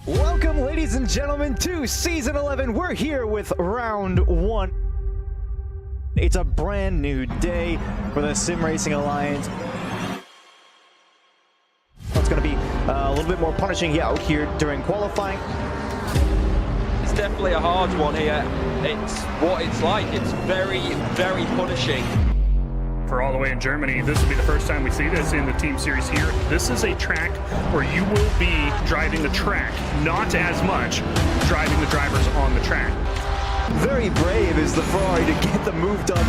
Welcome, ladies and gentlemen, to Season 11. We're here with Round 1. It's a brand new day for the Sim Racing Alliance. It's going to be a little bit more punishing out here during qualifying. It's definitely a hard one here. It's what it's like. It's very, very punishing. For all the way in Germany, this will be the first time we see this in the team series here. This is a track where you will be driving the track, not as much driving the drivers on the track. Very brave is the Ferrari to get the move done.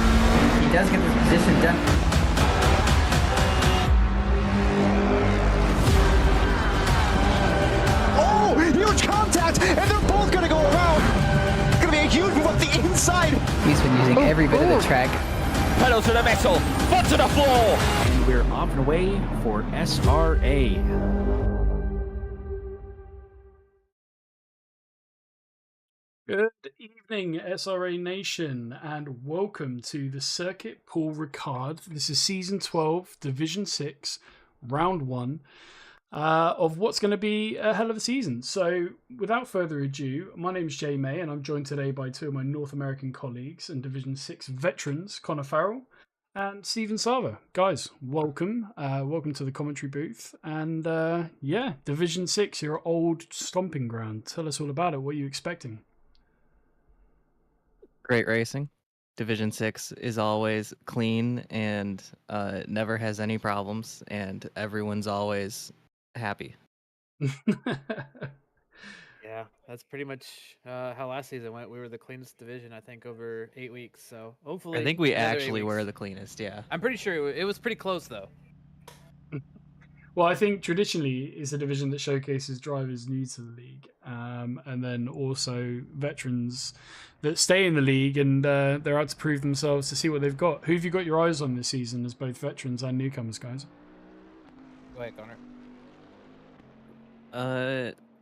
He does get the position done. Oh, huge contact, and they're both going to go around. It's going to be a huge move up the inside. He's been using every bit of the track. Pedal to the metal, foot to the floor. And we're off and away for SRA. Good evening, SRA Nation, and welcome to the Circuit Paul Ricard. This is Season 12, Division 6, Round 1, of what's going to be a hell of a season. So, without further ado, my name is Jay May, and I'm joined today by two of my North American colleagues and Division 6 veterans, Connor Farrell and Stephen Sava. Guys, welcome. Welcome to the commentary booth. And yeah, Division 6, your old stomping ground. Tell us all about it. What are you expecting? Great racing. Division 6 is always clean and never has any problems, and everyone's always happy. Yeah, that's pretty much how last season went. We were the cleanest division, I think, over 8 weeks. So hopefully, I think we another 8 actually weeks. were the cleanest, yeah. I'm pretty sure it was pretty close, though. Well, I think traditionally it's a division that showcases drivers new to the league, and then also veterans that stay in the league and they're out to prove themselves to see what they've got. Who have you got your eyes on this season as both veterans and newcomers, guys? Go ahead, Connor.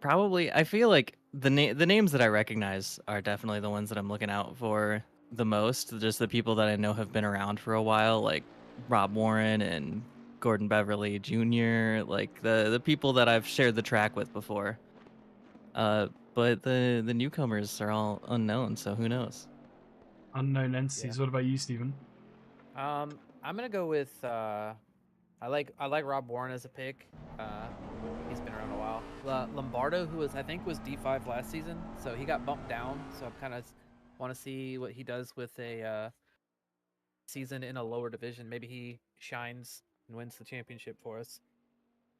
Probably, I feel like the names that I recognize are definitely the ones that I'm looking out for the most. Just the people that I know have been around for a while, like Rob Warren and Gordon Beverly Jr., like the people that I've shared the track with before. But the newcomers are all unknown, so who knows? Unknown entities. Yeah. What about you, Stephen? I'm gonna go with I like Rob Warren as a pick. He's been around a while. Lombardo, who I think was D5 last season, so he got bumped down. So I kind of want to see what he does with a season in a lower division. Maybe he shines and wins the championship for us.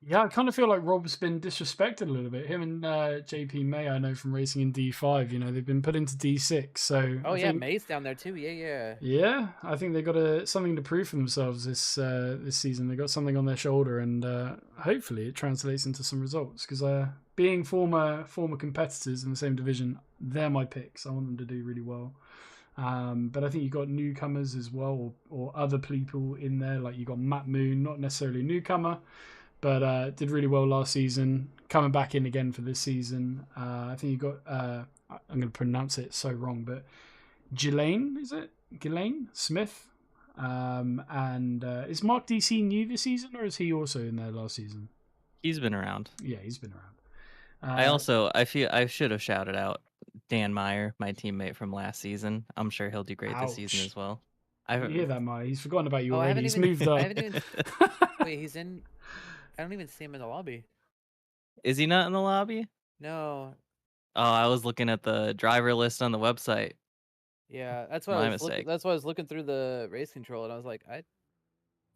Yeah, I kind of feel like Rob's been disrespected a little bit. Him and JP May, I know from racing in D5, you know, they've been put into D6. So Oh, I yeah, think, May's down there too. Yeah. yeah, I think they got something to prove for themselves this season. They got something on their shoulder, and hopefully it translates into some results. Because being former competitors in the same division, they're my picks. I want them to do really well. But I think you got newcomers as well, or other people in there. Like you got Matt Moon, not necessarily a newcomer, but did really well last season. Coming back in again for this season. I think you got, I'm going to pronounce it so wrong, but Ghislaine, is it? Ghislaine Smith? And is Mark DC new this season, or is he also in there last season? He's been around. Yeah, he's been around. I feel I should have shouted out Dan Meyer, my teammate from last season. I'm sure he'll do great this season as well. I hear that, Meyer. He's forgotten about you Oh, already. He's moved up. I haven't even, wait, he's in. I don't even see him in the lobby. Is he not in the lobby? No. Oh, I was looking at the driver list on the website. Yeah, that's why My I was mistake. that's why I was looking through the race control, and I was like, I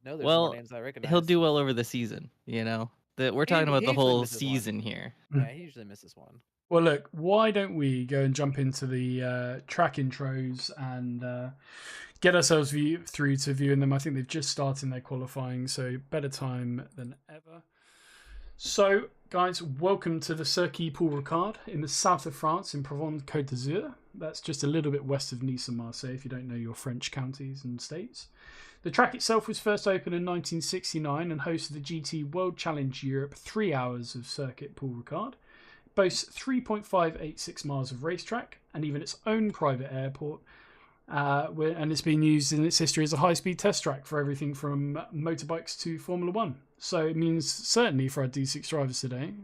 know there's Well, more names I recognize. he'll do well over the season, you know? We're talking about he the usually whole misses one. season here. Yeah, he usually misses one. Well, look, why don't we go and jump into the track intros and get ourselves through to viewing them. I think they've just started their qualifying, so better time than ever. So, guys, welcome to the Circuit Paul Ricard in the south of France in Provence-Côte d'Azur. That's just a little bit west of Nice and Marseille, if you don't know your French counties and states. The track itself was first opened in 1969 and hosted the GT World Challenge Europe 3 hours of Circuit Paul Ricard. It boasts 3.586 miles of racetrack and even its own private airport. and it's been used in its history as a high-speed test track for everything from motorbikes to Formula One. So it means certainly for our D6 drivers today,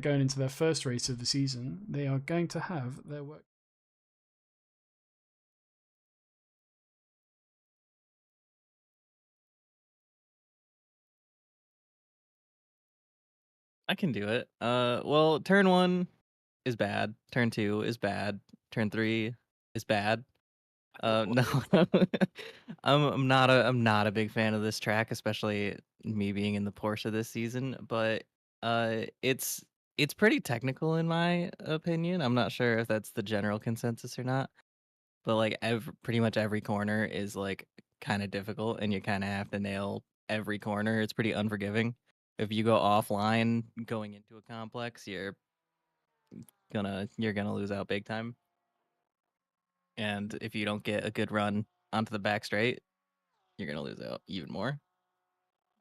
going into their first race of the season, they are going to have their work. I can do it. Well, turn 1 is bad. Turn 2 is bad. Turn 3 is bad. No, I'm not a big fan of this track, especially me being in the Porsche this season. But it's pretty technical in my opinion. I'm not sure if that's the general consensus or not. But like pretty much every corner is like kind of difficult, and you kind of have to nail every corner. It's pretty unforgiving. If you go offline going into a complex, you're gonna lose out big time. And if you don't get a good run onto the back straight, you're gonna lose out even more.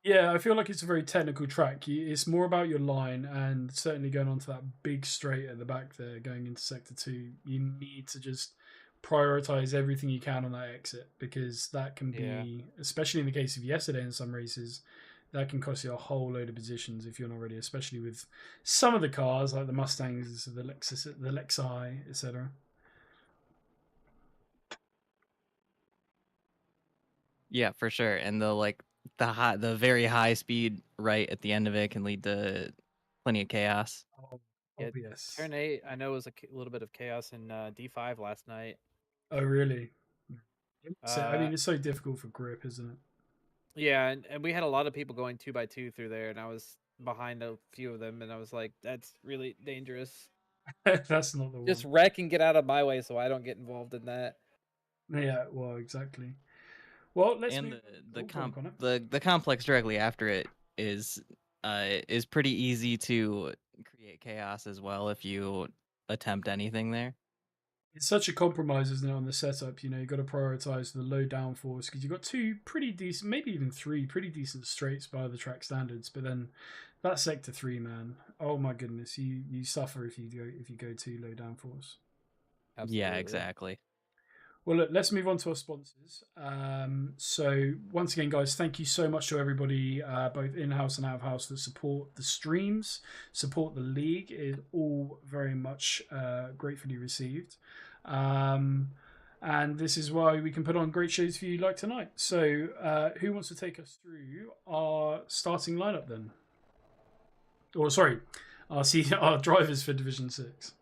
Yeah, I feel like it's a very technical track. It's more about your line, and certainly going onto that big straight at the back there, going into sector 2, you need to just prioritize everything you can on that exit, because that can be, especially in the case of yesterday in some races, that can cost you a whole load of positions if you're not ready, especially with some of the cars like the Mustangs, the Lexus, the Lexi, etc. Yeah, for sure. And the very high speed right at the end of it can lead to plenty of chaos. Yeah, Obvious. Turn 8, I know, was a little bit of chaos in D5 last night. Oh, really? I mean, it's so difficult for grip, isn't it? Yeah, and we had a lot of people going 2x2 through there, and I was behind a few of them, and I was like, that's really dangerous. That's not the one. Just wreck and get out of my way so I don't get involved in that. Yeah, well, exactly. Well, let's and move... the complex directly after it is pretty easy to create chaos as well if you attempt anything there. It's such a compromise, isn't it, on the setup? You know, you've got to prioritize the low downforce, because you've got 2 pretty decent, maybe even 3 pretty decent straights by the track standards. But then that sector 3, man, oh my goodness, you suffer if you go too low downforce. Absolutely. Yeah, exactly. Well, look, let's move on to our sponsors. So once again, guys, thank you so much to everybody, both in-house and out-of-house, that support the streams, support the league. It is all very much gratefully received. And this is why we can put on great shows for you like tonight. So who wants to take us through our starting lineup then? Or sorry, our drivers for Division 6.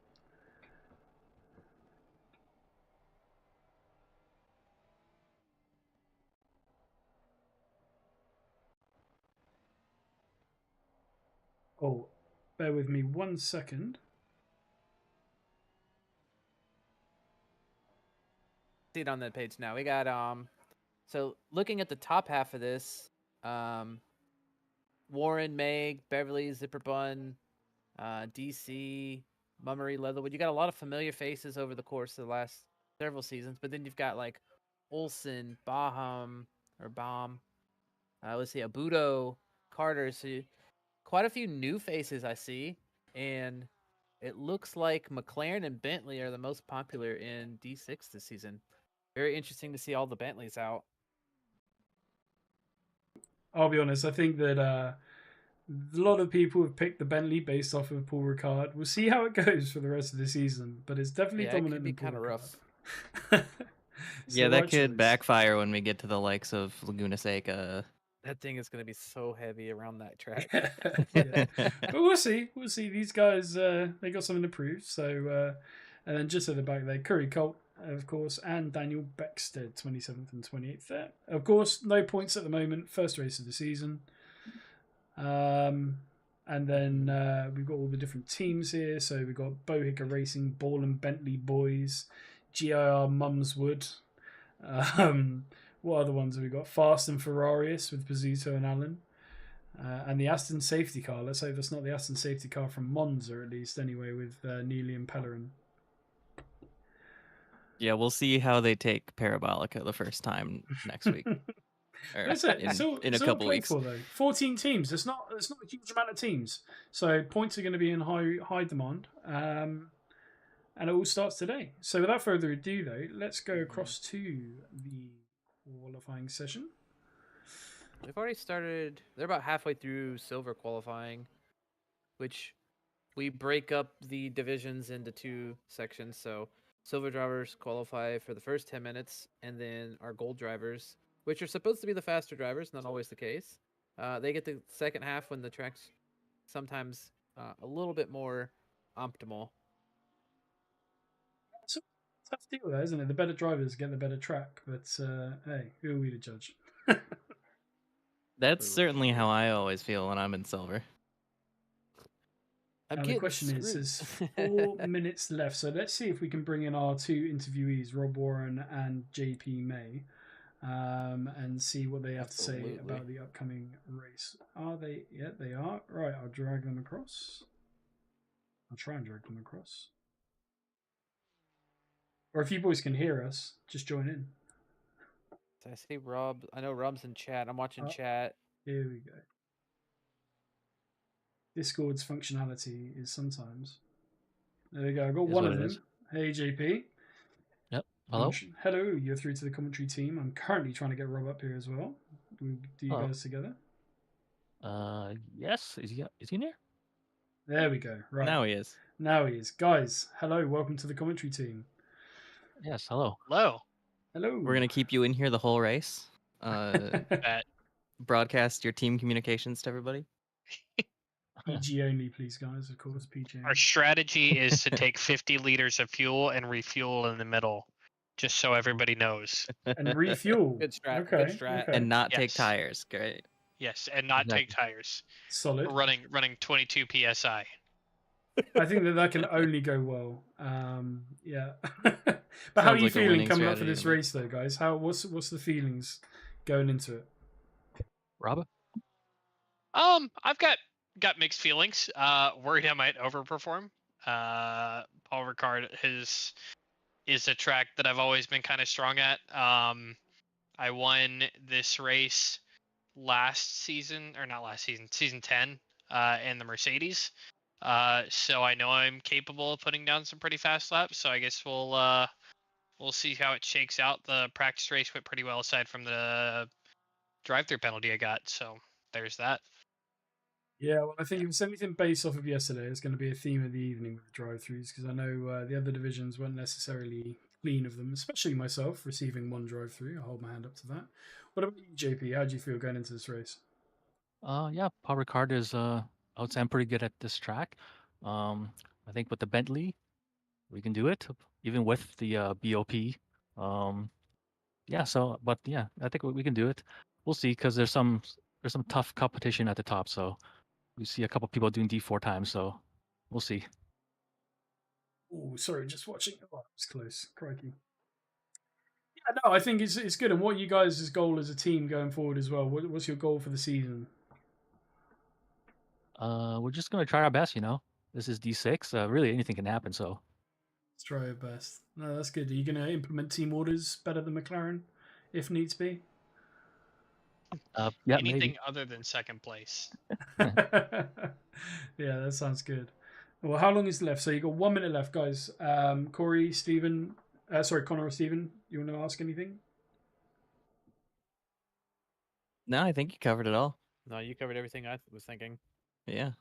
Oh, bear with me 1 second. See it on that page now. We got so looking at the top half of this, Warren, Meg, Beverly, Zipper Bun, DC, Mummery, Leatherwood. You got a lot of familiar faces over the course of the last several seasons, but then you've got like Olsen, Baum, let's see, Abudo, Carter. So quite a few new faces I see, and it looks like McLaren and Bentley are the most popular in D6 this season. Very interesting to see all the Bentleys out. I'll be honest, I think that a lot of people have picked the Bentley based off of Paul Ricard. We'll see how it goes for the rest of the season, but it's definitely dominant. It could be kind of rough. Yeah, that could backfire when we get to the likes of Laguna Seca. That thing is going to be so heavy around that track. Yeah. But we'll see. We'll see. These guys, they got something to prove. So, and then just at the back there, Curry Colt, of course, and Daniel Beckstead, 27th and 28th there. Of course, no points at the moment. First race of the season. And then we've got all the different teams here. So we've got Bohicker Racing, Ball and Bentley Boys, GIR Mumswood. What other ones have we got? Fast and Ferrarius with Pizzuto and Allen. And the Aston safety car. Let's hope that's not the Aston safety car from Monza, at least, anyway, with Neely and Pellerin. Yeah, we'll see how they take Parabolica the first time next week. In a couple weeks. Though. 14 teams. It's not a huge amount of teams. So points are going to be in high demand. And it all starts today. So without further ado, though, let's go across to the qualifying session. They've already started. They're about halfway through silver qualifying, which we break up the divisions into 2 sections. So silver drivers qualify for the first 10 minutes, and then our gold drivers, which are supposed to be the faster drivers, not always the case. They get the second half when the track's sometimes a little bit more optimal. It's a tough deal, though, isn't it? The better drivers get the better track, but hey, who are we to judge? That's certainly how I always feel when I'm in silver. I'm Now, the getting question is, screwed. there's 4 minutes left, so let's see if we can bring in our 2 interviewees, Rob Warren and JP May, and see what they have to say Absolutely. about the upcoming race. Are they? Yeah, they are. Right, I'll drag them across. I'll try and drag them across. Or if you boys can hear us, just join in. So I see Rob. I know Rob's in chat. I'm watching Oh. chat. Here we go. Discord's functionality is sometimes. There we go. I got Is one what of it them. is. Hey, JP. Yep. Hello. Hello. You're through to the commentary team. I'm currently trying to get Rob up here as well. Do you Hello. guys together? Yes. Is he in here? There we go. Right. Now he is. Now he is. Guys, hello. Welcome to the commentary team. Yes. Hello. Hello. Hello. We're gonna keep you in here the whole race. That Broadcast your team communications to everybody. PG only, please, guys. Of course, PG. our strategy is to take 50 liters of fuel and refuel in the middle, just so everybody knows. And refuel. Good strat. Okay. Good strat. Okay. And not take Yes. tires. Great. Yes, and not take Exactly. tires. Solid. Running 22 psi. I think that can only go well. Yeah. But how Sounds are you like a feeling winning coming up for strategy this to me. race, though, guys? What's the feelings going into it? Rob? I've got mixed feelings. Worried I might overperform. Paul Ricard is a track that I've always been kind of strong at. I won this race season 10, in the Mercedes. So I know I'm capable of putting down some pretty fast laps. So I guess we'll see how it shakes out. The practice race went pretty well aside from the drive-through penalty I got. So there's that. Yeah, well, I think if it's anything based off of yesterday, it's going to be a theme of the evening with the drive-throughs, because I know the other divisions weren't necessarily clean of them, especially myself receiving 1 drive-through. I'll hold my hand up to that. What about you, JP? How do you feel going into this race? Yeah. Paul Ricard is I would say I'm pretty good at this track. I think with the Bentley, we can do it, even with the BOP. Yeah. So, but yeah, I think we can do it. We'll see, because there's some tough competition at the top. So we see a couple people doing D4 times. So we'll see. Oh, sorry, just watching. Oh, that was close. Crikey. Yeah, no, I think it's good. And what are you guys' goal as a team going forward as well? What's your goal for the season? We're just gonna try our best. This is D6. Really, anything can happen. So Let's try our best. No, that's good. Are you going to implement team orders better than McLaren, if needs be? yeah, Anything maybe. other than second place. Yeah, that sounds good. Well, how long is left? So you got 1 minute left, guys. Corey, Stephen, Connor or Stephen, you want to ask anything? No, I think you covered it all. No, you covered everything I was thinking. Yeah.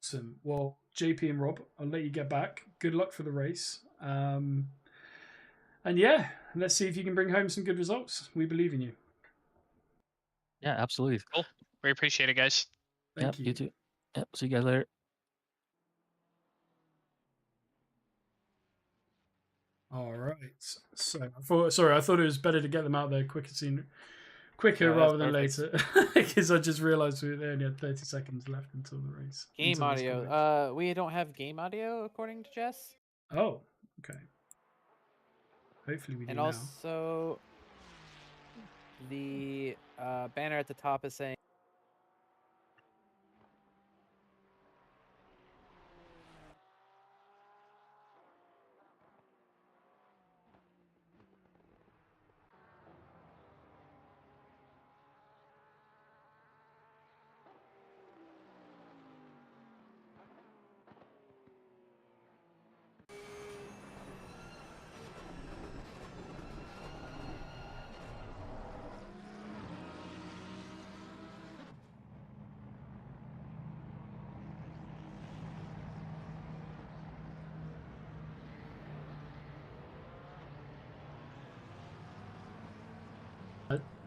Awesome. Well, JP and Rob, I'll let you get back. Good luck for the race. And yeah, let's see if you can bring home some good results. We believe in you. Yeah, absolutely. Cool. We appreciate it, guys. Thank You you. too. Yep. See you guys later. All right. So I thought it was better to get them out there quicker No, rather that's than later, because I just realised we only had 30 seconds left until the race. Game until this audio. commence. We don't have game audio according to Jess. Oh, okay. Hopefully we do And now. also, the banner at the top is saying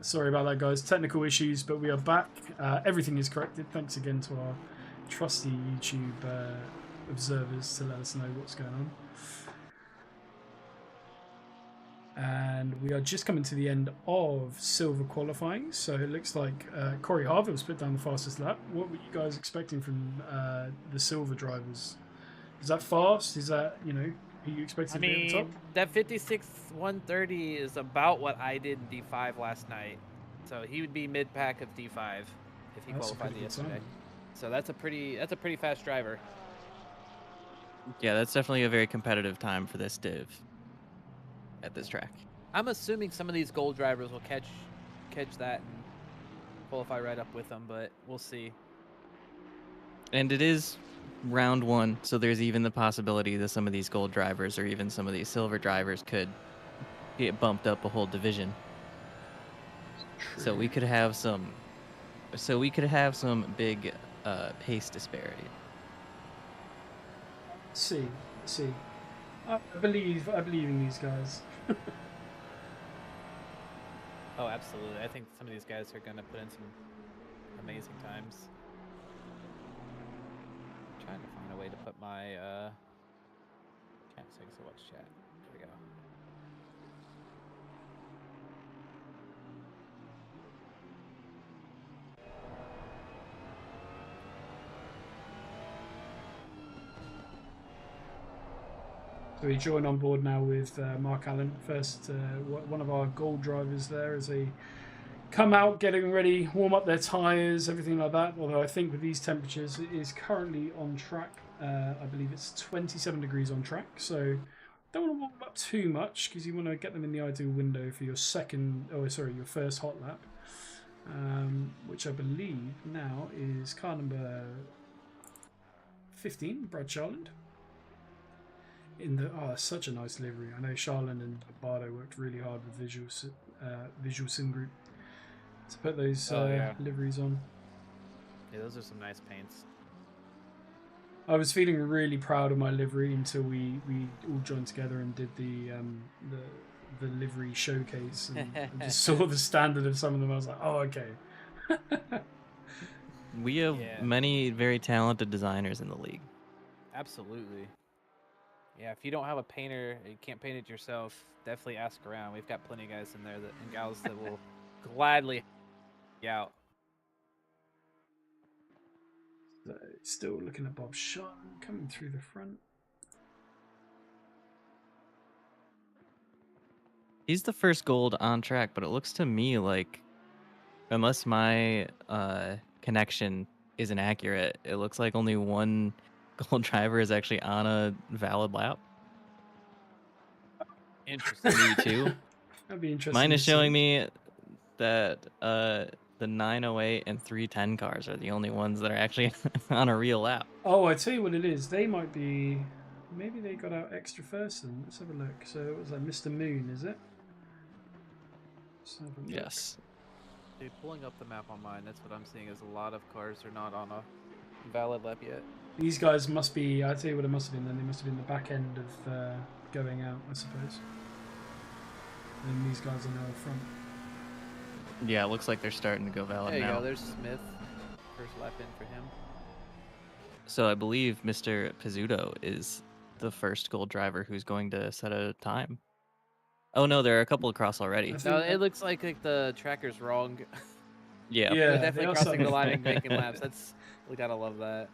Sorry about that, guys. Technical issues, but we are back. Everything is corrected. Thanks again to our trusty YouTube observers to let us know what's going on. And we are just coming to the end of silver qualifying. So it looks like Corey Harville's put down the fastest lap. What were you guys expecting from the silver drivers? Is that fast? Is that, you know, are you expecting to be at the top? That 56 130 is about what I did in D5 last night. So he would be mid-pack of D5 if he qualified yesterday. So that's a pretty fast driver. Yeah, that's definitely a very competitive time for this div at this track. I'm assuming some of these gold drivers will catch that and qualify right up with them, but we'll see. And it is round 1, so there's even the possibility that some of these gold drivers or even some of these silver drivers could get bumped up a whole division. So we could have some big pace disparity. Let's see. I believe in these guys. Oh, absolutely. I think some of these guys are going to put in some amazing times. I'm trying to find a way to put my chat so I can watch chat. There we go. So we join on board now with Mark Allen. First, one of our gold drivers there as they come out, getting ready, warm up their tyres, everything like that. Although I think with these temperatures, it is currently on track. I believe it's 27 degrees on track. So don't want to warm up too much because you want to get them in the ideal window for your your first hot lap. Which I believe now is car number 15, Brad Charland. Such a nice livery. I know Charlene and Bardo worked really hard with Visual Sim Group to put those liveries on. Yeah, those are some nice paints. I was feeling really proud of my livery until we all joined together and did the livery showcase and just saw the standard of some of them. I was like, oh, okay. We have many very talented designers in the league. Absolutely. Yeah, if you don't have a painter, you can't paint it yourself, definitely ask around. We've got plenty of guys in there and gals that will gladly help you out. So, still looking at Bob Shot coming through the front. He's the first gold on track, but it looks to me like, unless my connection isn't accurate, it looks like only one gold driver is actually on a valid lap. Interesting. Maybe two. That'd be interesting. Mine is showing me that the 908 and 310 cars are the only ones that are actually on a real lap. Oh, I tell you what it is. They might be. Maybe they got out extra first then. Let's have a look. So it was like Mr. Moon, is it? Let's have a look. Yes. Dude, pulling up the map on mine, that's what I'm seeing is a lot of cars are not on a valid lap yet. These guys must be. I tell you what it must have been. Then they must have been the back end of going out, I suppose. And these guys are now up front. Yeah, it looks like they're starting to go valid now. There you go. There's Smith. First lap in for him. So I believe Mr. Pizzuto is the first gold driver who's going to set a time. Oh no, there are a couple across already. No, it looks like the tracker's wrong. Yeah. They're definitely crossing the line and making laps. We gotta love that.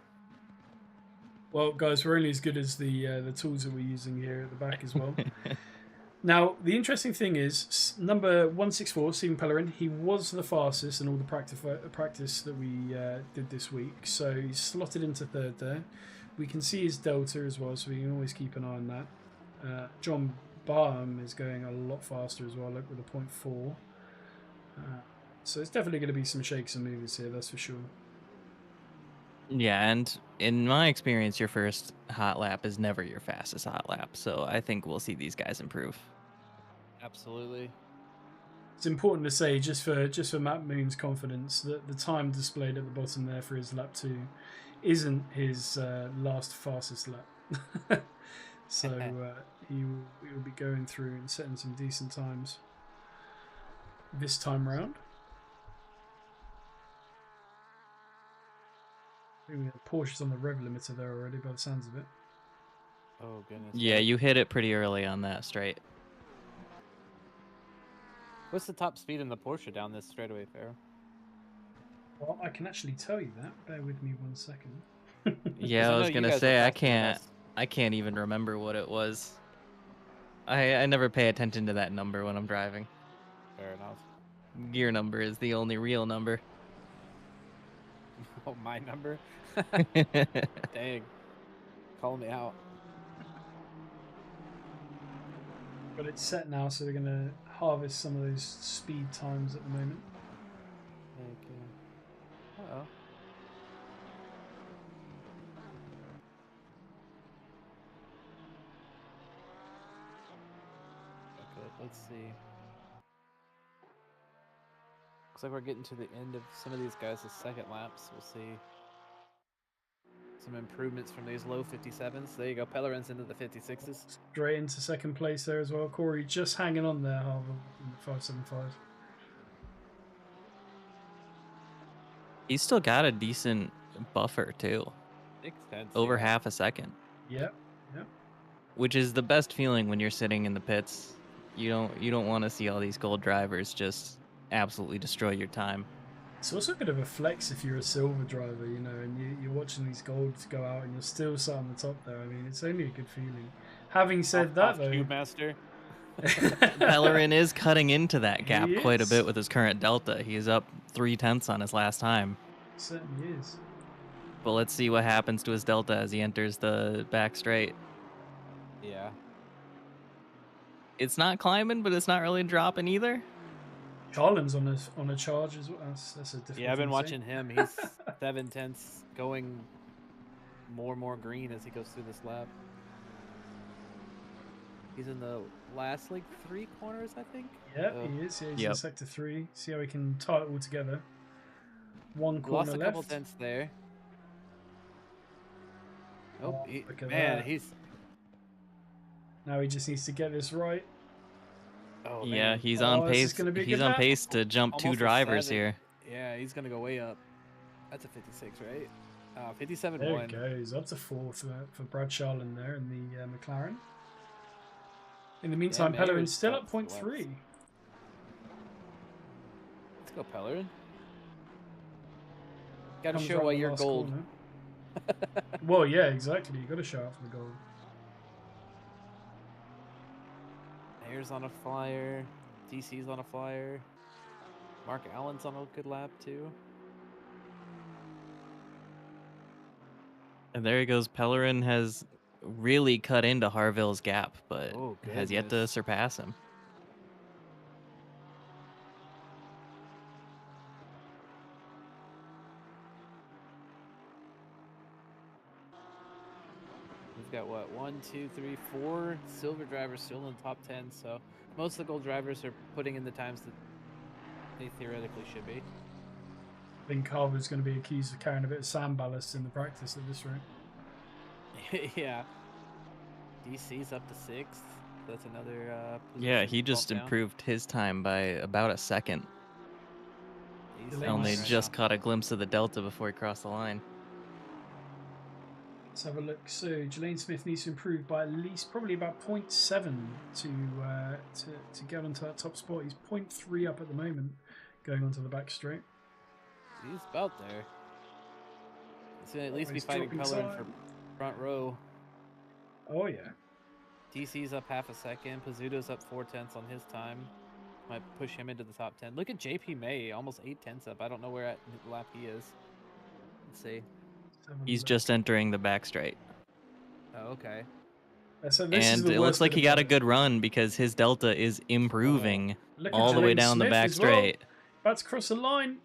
Well, guys, we're only as good as the tools that we're using here at the back as well. Now, the interesting thing is, number 164, Stephen Pellerin, he was the fastest in all the practice that we did this week. So he's slotted into third there. We can see his delta as well, so we can always keep an eye on that. John Barham is going a lot faster as well, look, with a 0.4. So it's definitely going to be some shakes and movers here, that's for sure. Yeah, and in my experience, your first hot lap is never your fastest hot lap. So I think we'll see these guys improve. Absolutely. It's important to say, just for Matt Moon's confidence, that the time displayed at the bottom there for his lap 2 isn't his last fastest lap. So he will be going through and setting some decent times. this time round. I think Porsche's on the rev limiter there already by the sounds of it. Oh goodness. Yeah, you hit it pretty early on that straight. What's the top speed in the Porsche down this straightaway, Pharaoh? Well, I can actually tell you that. Bear with me 1 second. Yeah, I was gonna say I can't even remember what it was. I never pay attention to that number when I'm driving. Fair enough. Gear number is the only real number. Oh, my number? Dang. Call me out. But it's set now, so they're going to harvest some of those speed times at the moment. Okay. Uh-oh. Okay, let's see. Looks like we're getting to the end of some of these guys' second laps. We'll see some improvements from these low 57s. There you go. Pellerin's into the 56s. Straight into second place there as well. Corey just hanging on there, Harvey, in the 575. He's still got a decent buffer too. 6/10. Over half a second. Yep. Yep. Which is the best feeling when you're sitting in the pits. You don't want to see all these gold drivers just absolutely destroy your time. It's also a bit of a flex if you're a silver driver, you know, and you're watching these golds go out and you're still sat on the top there. I mean, it's only a good feeling. Having said that, though, Cube Master. Pellerin is cutting into that gap He quite a is. bit with his current Delta. He's up 0.3 on his last time. Certainly is. But let's see what happens to his Delta as he enters the back straight. Yeah. It's not climbing, but it's not really dropping either. Charlin's on a charge as well. That's a difficult. Yeah, I've been thing to watching say. him. He's 7/10 going more and more green as he goes through this lap. He's in the last like 3 corners, I think. Yeah, he is. Yeah, he's in sector 3. See how he can tie it all together. One corner Lost a left. couple tenths there. Oh, look at man, that. he's. Now he just needs to get this right. Oh, Yeah, man. he's Oh, on this is pace. gonna be a He's good on lap. pace to jump Almost 2 a drivers 7. here. Yeah, he's gonna go way up. That's a 56, right? 57-1. There it goes. Up to 4 for Brad Charlin there in the McLaren. In the meantime, Mayer Pellerin's is still top up 0.3. Let's go, Pellerin. Gotta Comes show around why the you're last gold. corner. Well, yeah, exactly. You got to show up for the gold. Ayer's on a flyer. DC's on a flyer. Mark Allen's on a good lap too. And there he goes. Pellerin has really cut into Harville's gap, but Oh, has yet to goodness. surpass him. We've got what, 1, 2, 3, 4 silver drivers still in the top 10. So most of the gold drivers are putting in the times that they theoretically should be. I think Carver's going to be accused of carrying a bit of sand ballast in the practice at this rate. Yeah. DC's up to 6th. That's another Yeah, position he just bump down. improved his time by about a second. He's Only Only right just now. caught a glimpse of the Delta before he crossed the line. Let's have a look. So Jelaine Smith needs to improve by at least probably about 0.7 to get onto that top spot. He's 0.3 up at the moment, going onto the back straight. He's about there. He's gonna at least be He's fighting dropping Pellerin time. for front row. Oh yeah. DC's up half a second. Pizzuto's up 4/10 on his time. Might push him into the top 10. Look at JP May, almost 8/10 up. I don't know where at the lap he is. Let's see. Let's have a He's look. just entering the back straight. Oh, okay. So this is And the it worst looks like bit he got a about it. good run because his Delta is improving Look at all the way Jelaine down the Smith back as well. straight. About to cross the line.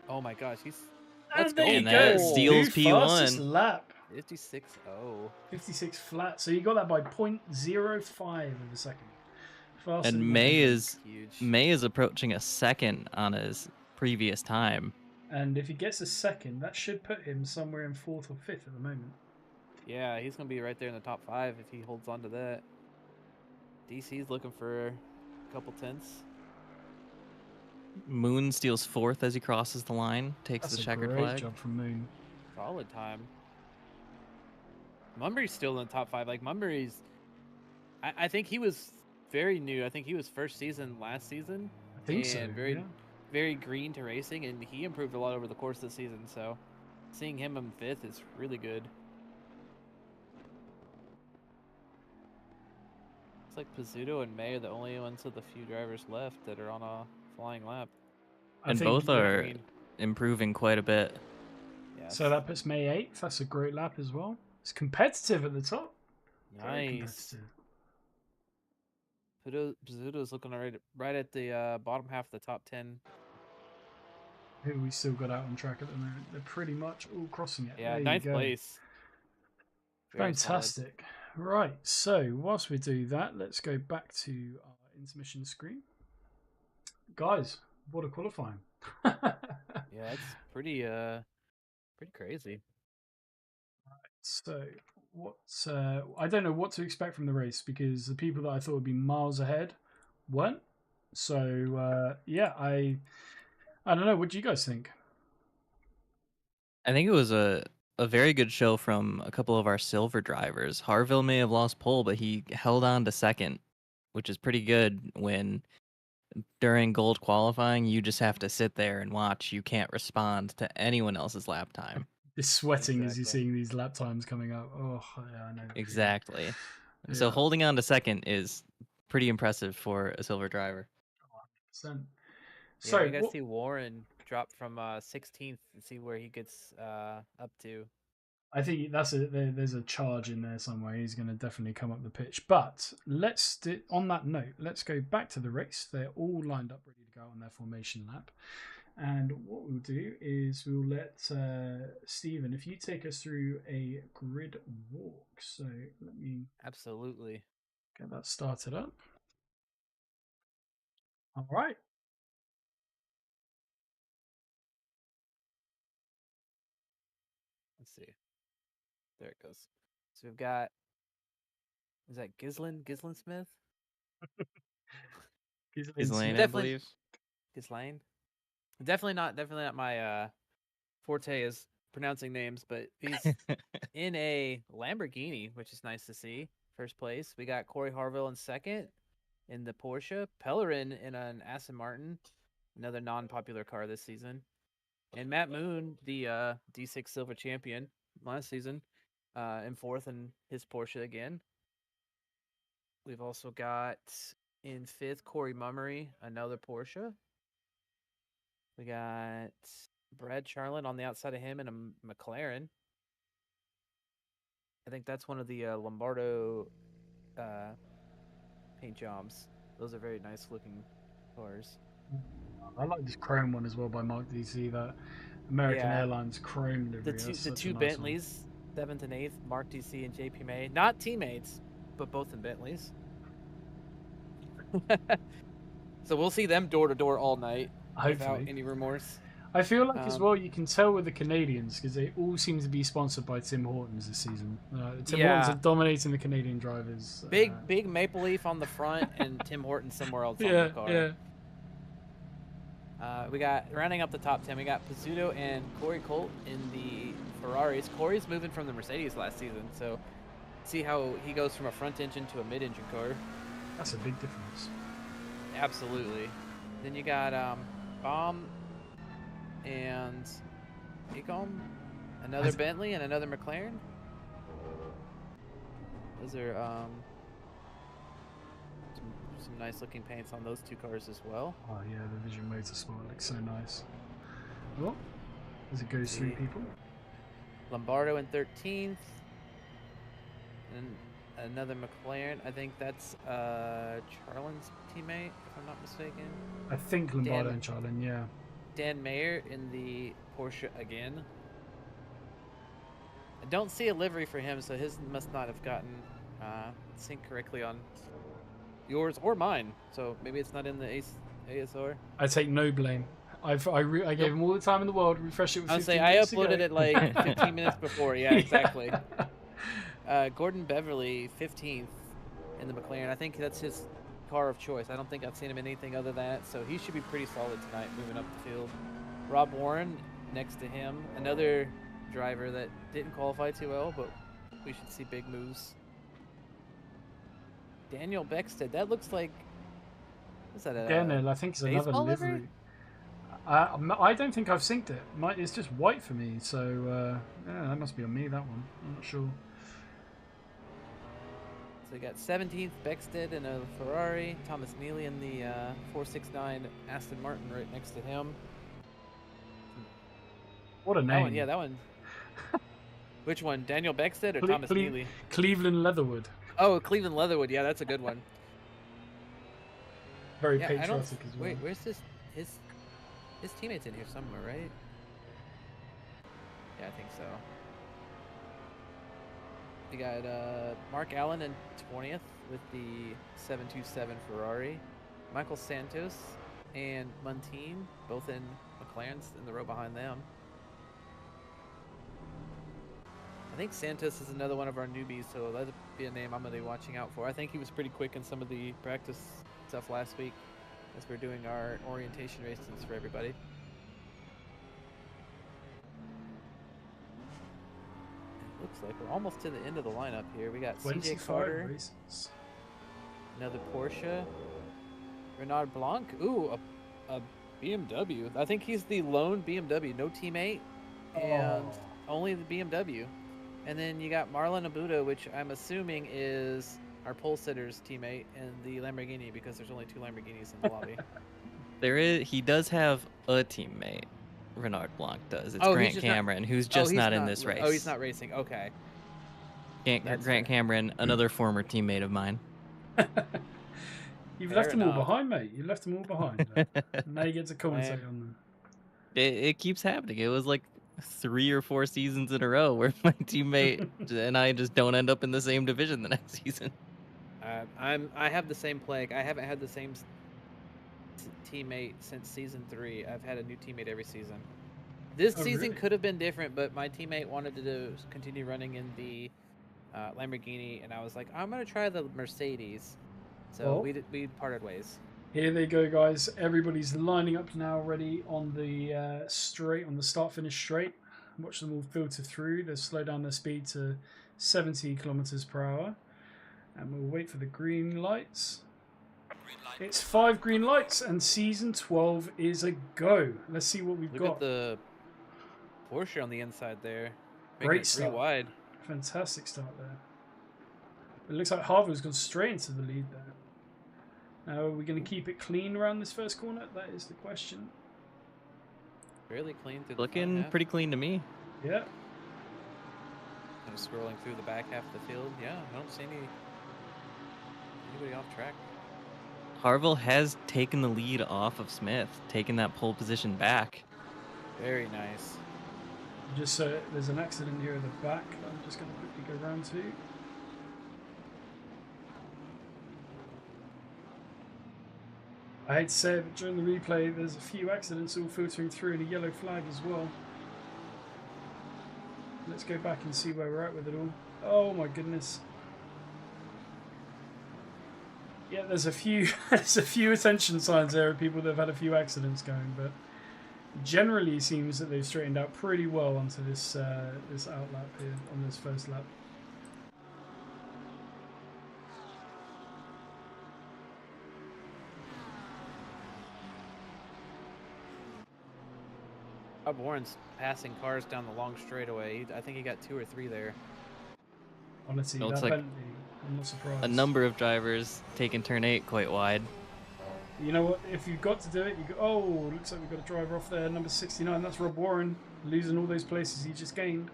Oh my gosh, he's. And Let's there go. you And go. that steals New P1. fastest lap. 56-0. 56 flat. So you got that by 0.05 of a second. Faster And than May you is Huge. May is approaching a second on his previous time. And if he gets a second, that should put him somewhere in 4th or 5th at the moment. Yeah, he's gonna be right there in the top 5 if he holds on to that. DC's looking for a couple tenths. Moon steals 4th as he crosses the line, takes That's the a checkered great flag. job from Moon. Solid time. Mumbury's still in the top 5. Like Mumbury's, I think he was very new. I think he was first season last season. I think so. Very, very green to racing, and he improved a lot over the course of the season. So, seeing him in 5th is really good. It's like Pizzuto and May are the only ones of the few drivers left that are on a flying lap. And both are improving quite a bit. Yes. So that puts May 8th. That's a great lap as well. It's competitive at the top. Very Nice. competitive. Pizzuto's looking right at the bottom half of the top 10. Who we still got out on track at the moment? They're pretty much all crossing it. Yeah, There you 9th go. place. Very Fantastic. Right, so whilst we do that, let's go back to our intermission screen. Guys, what a qualifying. Yeah, it's pretty crazy. So, I don't know what to expect from the race because the people that I thought would be miles ahead weren't. So, yeah, I don't know. What do you guys think? I think it was a very good show from a couple of our silver drivers. Harville may have lost pole, but he held on to 2nd, which is pretty good when during gold qualifying, you just have to sit there and watch. You can't respond to anyone else's lap time. It's sweating as you're seeing these lap times coming up. Oh, yeah, I know. Exactly. So holding on to 2nd is pretty impressive for a silver driver. 100%. Yeah, So, we gotta see Warren drop from 16th and see where he gets up to. I think there's a charge in there somewhere. He's going to definitely come up the pitch. But on that note, let's go back to the race. They're all lined up, ready to go on their formation lap. And what we'll do is we'll let Stephen, if you take us through a grid walk. So let me Absolutely get that started up. All right. Let's see. There it goes. So we've got, is that Gislin Smith? Gislaine, I believe. Gislaine. Definitely not my forte is pronouncing names, but he's in a Lamborghini, which is nice to see. First place. We got Corey Harville in 2nd in the Porsche. Pellerin in an Aston Martin, another non-popular car this season. And Matt Moon, the D6 Silver champion last season, in 4th in his Porsche again. We've also got in 5th Corey Mummery, another Porsche. We got Brad Charlin on the outside of him in a McLaren. I think that's one of the Lombardo paint jobs. Those are very nice looking cars. I like this chrome one as well by Mark DC. That American Airlines chrome livery. The two Bentleys, 7th and 8th, Mark DC and JP May. Not teammates, but both in Bentleys. So we'll see them door to door all night. Hopefully. Without any remorse. I feel like as well you can tell with the Canadians because they all seem to be sponsored by Tim Hortons this season. Tim Hortons are dominating the Canadian drivers. Big Maple Leaf on the front and Tim Hortons somewhere else on the car. Yeah. We got, rounding up the top 10, we got Pizzuto and Corey Colt in the Ferraris. Corey's moving from the Mercedes last season, so see how he goes from a front engine to a mid-engine car. That's a big difference. Absolutely. Then you got Baum and Ecom, another Bentley and another McLaren. Those are some nice looking paints on those two cars as well. Oh yeah, the Vision Motorsport looks so nice. Well, as it goes through people. Lombardo in 13th. And another McLaren. I think that's Charlin's teammate, if I'm not mistaken. I think Lombardo and Charlin, yeah. Dan Mayer in the Porsche again. I don't see a livery for him, so his must not have gotten synced correctly on yours or mine. So maybe it's not in the ASR. I take no blame. I gave him all the time in the world. Refresh it with 15 I minutes uploaded ago. it like 15 minutes before. Yeah, exactly. Gordon Beverly, 15th. in the McLaren. I think that's his car of choice. I don't think I've seen him in anything other than that, so he should be pretty solid tonight moving up the field. Rob Warren next to him, another driver that didn't qualify too well, but we should see big moves. Daniel Beckstead, that looks like, what's that? Daniel, I think it's another baseball livery. I don't think I've synced it. It's just white for me, so yeah, that must be on me, that one. I'm not sure. So we got 17th Beckstead in a Ferrari, Thomas Neely in the 469 Aston Martin right next to him. What a That name. one, yeah, that one. Which one, Daniel Beckstead or Thomas Neely? Cleveland Leatherwood. Oh, Cleveland Leatherwood, yeah, that's a good one. Very Yeah, patriotic as well. Wait, where's his teammates in here somewhere, right? Yeah, I think so. We got Mark Allen in 20th with the 727 Ferrari. Michael Santos and Montine, both in McLaren's in the row behind them. I think Santos is another one of our newbies, so that'd be a name I'm going to be watching out for. I think he was pretty quick in some of the practice stuff last week as we're doing our orientation races for everybody. It looks like we're almost to the end of the lineup here. We got CJ Carter, races. another Porsche, Renard Blanc. Ooh, a BMW. I think he's the lone BMW, no teammate, and only the BMW. And then you got Marlon Abuda, which I'm assuming is our pole sitter's teammate in the Lamborghini because there's only 2 Lamborghinis in the lobby. He does have a teammate. Renard Blanc does. It's Oh, Grant Cameron, who's just not in this race. Oh, he's not racing. Okay. Grant Cameron, another former teammate of mine. You've left them all behind, mate. You left them all behind. Now you get to commentate on them. It keeps happening. It was like 3 or 4 seasons in a row where my teammate and I just don't end up in the same division the next season. I have the same plague. I haven't had the same teammate since season 3. I've had a new teammate every season. This season could have been different, but my teammate wanted to continue running in the Lamborghini, and I was like, I'm gonna try the Mercedes. So we parted ways. Here they go, guys. Everybody's lining up now, ready on the straight, on the start-finish straight. Watch them all filter through. They'll slow down their speed to 70 kilometers per hour. And we'll wait for the green lights. It's 5 green lights, and season 12 is a go. Let's see what we've got. Look at the Porsche on the inside there. Great start. Wide. Fantastic start there. It looks like Harvard's gone straight into the lead there. Now, are we going to keep it clean around this first corner? That is the question. Fairly clean through Looking the front pretty clean to me. Yeah. half. Kind of scrolling through the back half of the field. Yeah, I don't see anybody off track. Harville has taken the lead off of Smith, taking that pole position back. Very nice. Just there's an accident here at the back that I'm just going to quickly go round to. I hate to say it, but during the replay, there's a few accidents all filtering through and a yellow flag as well. Let's go back and see where we're at with it all. Oh my goodness. Yeah, there's a few attention signs there of people that have had a few accidents going, but generally seems that they've straightened out pretty well onto this this outlap here on this first lap. Bob Warren's passing cars down the long straightaway. I think he got 2 or 3 there. Honestly, Looks that like Bentley, I'm not surprised. a number of drivers taking turn 8 quite wide. You know what? If you've got to do it, you go. Oh, looks like we've got a driver off there, number 69. That's Rob Warren, losing all those places he just gained.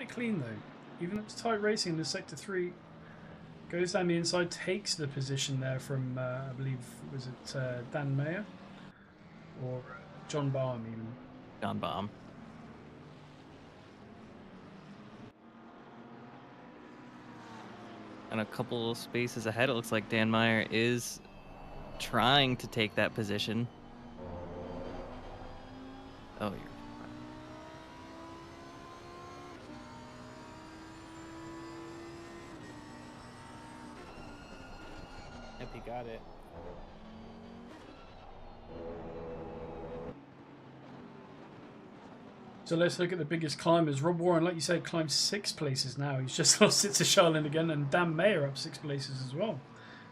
Clean though, even though it's tight racing in the sector 3, goes down the inside, takes the position there from I believe, was it Dan Mayer or John Baum even? John Baum. and a couple spaces ahead. It looks like Dan Meyer is trying to take that position. Oh, you're... Yep, he got it. So let's look at the biggest climbers. Rob Warren, like you said, climbed 6 places now. He's just lost it to Charlene again, and Dan Mayer up 6 places as well.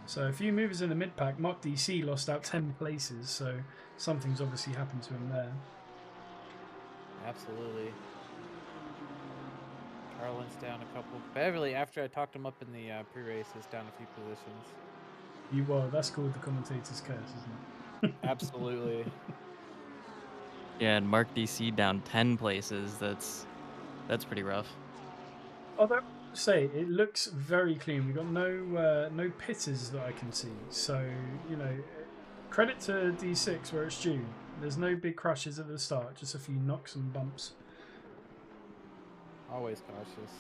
So a few movers in the mid-pack. Mark DC lost out 10 places, so something's obviously happened to him there. Absolutely. Charlin's down a couple. Beverly, after I talked him up in the pre-race, is down a few positions. Well, that's called the commentator's curse, isn't it? Absolutely. Yeah, and Mark DC down 10 places. That's pretty rough. Although, say it looks very clean. We've got no pitters that I can see. So credit to D6 where it's due. There's no big crashes at the start, just a few knocks and bumps. Always cautious.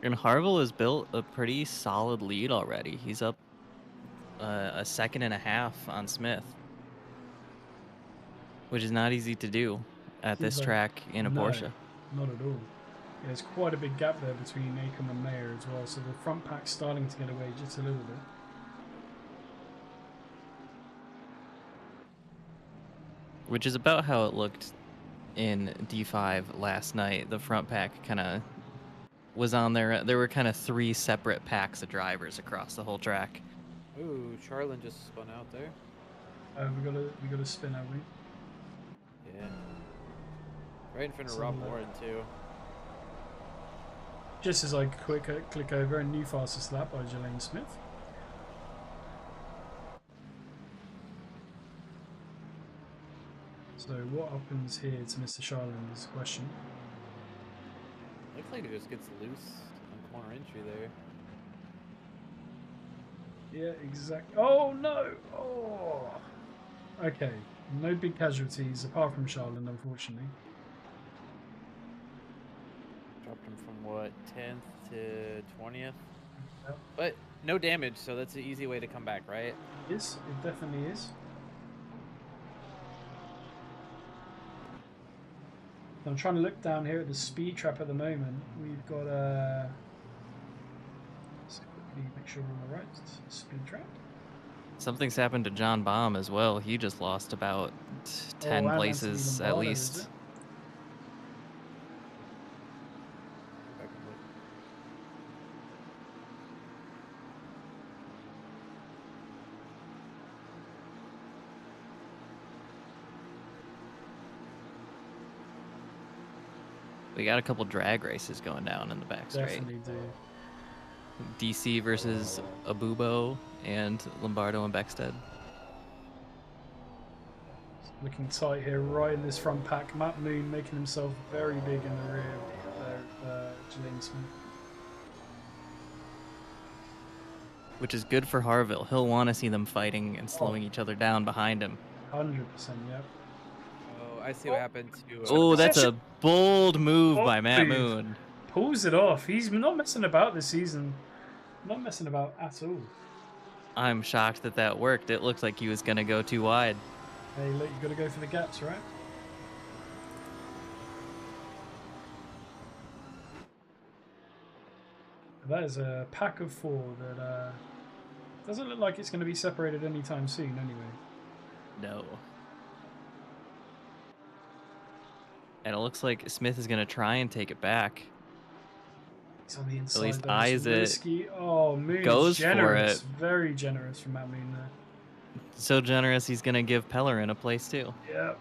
And Harville has built a pretty solid lead already. He's up a second and a half on Smith, which is not easy to do at this track in a Porsche. Not at all. Yeah, there's quite a big gap there between Acom and Mayer as well, so the front pack's starting to get away just a little bit. Which is about how it looked in D5 last night. The front pack kind of was on there. There were kind of 3 separate packs of drivers across the whole track. Ooh, Charlin just spun out there. We got to spin, have we? Yeah. Right in front of Rob Warren too. Just as I click over, a new fastest lap by Jelaine Smith. So what happens here to Mr. Charlin is the question. Looks like it just gets loose on corner entry there. Yeah, exactly. Oh no! Oh. Okay, no big casualties apart from Charlin, unfortunately. Dropped him from what, 10th to 20th? Yep. But no damage, so that's an easy way to come back, right? Yes, it definitely is. I'm trying to look down here at the speed trap at the moment. We've got a... Let's quickly make sure we're on the right speed trap. Something's happened to John Baum as well. He just lost about 10 places at least. We got a couple drag races going down in the back straight. Definitely do. DC versus Abubo and Lombardo and Beckstead. Looking tight here, right in this front pack. Matt Moon making himself very big in the rear of Jelaine Smith. Which is good for Harville. He'll want to see them fighting and slowing each other down behind him. 100%, yep. Oh, I see what happened to... Oh, that's a bold move by Matt Moon. Pulls it off. He's not messing about this season. Not messing about at all. I'm shocked that that worked. It looked like he was going to go too wide. Hey, look, you got to go for the gaps, right? That is a pack of 4 that doesn't look like it's going to be separated anytime soon anyway. No. And it looks like Smith is going to try and take it back. He's on the inside. At least though. eyes it. Oh, Moon goes generous. for it. Very generous from Matt Moon there. So generous, he's going to give Pellerin a place too. Yep.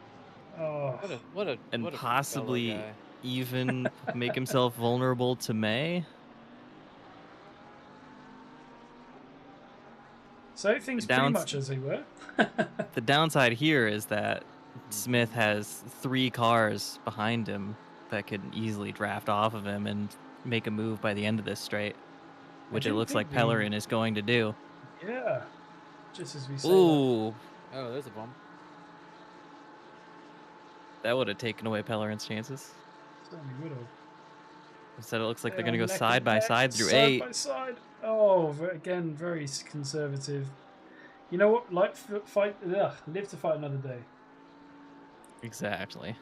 Oh. And possibly even make himself vulnerable to May. So things pretty much as they were. The downside here is that Smith has 3 cars behind him that could easily draft off of him and make a move by the end of this straight, which it looks like Pellerin is going to do. Yeah, just as we say. Ooh. Oh, there's a bump. That would have taken away Pellerin's chances. Certainly would have. Instead, it looks like They they're going to are go neck side and by neck, side through side 8. by side. Oh, again, very conservative. You know what? Live to fight another day. Exactly.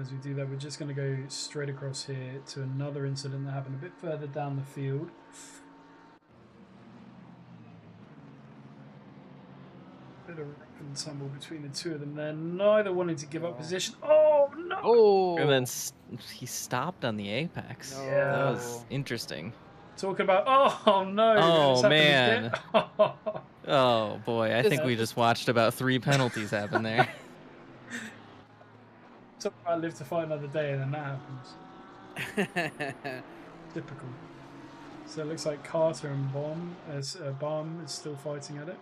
As we do that, we're just going to go straight across here to another incident that happened a bit further down the field. Bit of rough and tumble between the two of them there. Neither wanting to give up position. Oh, no! Oh. And then he stopped on the apex. No. That was interesting. Talking about, oh, no. Oh, it's happened man. again. Oh, boy. I think we just watched about 3 penalties happen there. Talk about live to fight another day, and then that happens. Typical. So it looks like Carter and Baum is still fighting at it.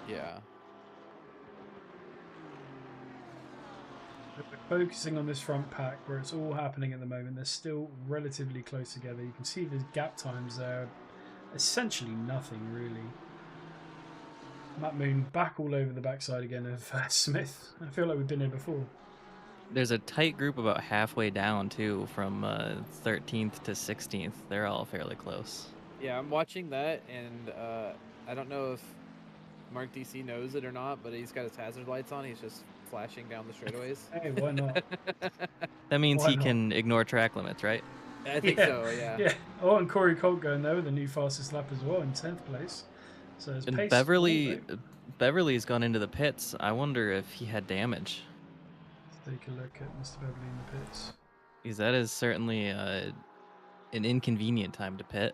Yeah. We're focusing on this front pack where it's all happening at the moment. They're still relatively close together. You can see the gap times there. Essentially nothing, really. Matt Moon back all over the backside again of Smith. I feel like we've been here before. There's a tight group about halfway down, too, from 13th to 16th. They're all fairly close. Yeah, I'm watching that, and I don't know if Mark DC knows it or not, but he's got his hazard lights on. He's just flashing down the straightaways. Hey, why not? That means Why he not? can ignore track limits, right? I think so, yeah. Yeah. Oh, and Corey Colt going there with the new fastest lap as well in 10th place. So his And pace Beverly's gone into the pits. I wonder if he had damage. Let's take a look at Mr. Beverly in the pits. Because that is certainly an inconvenient time to pit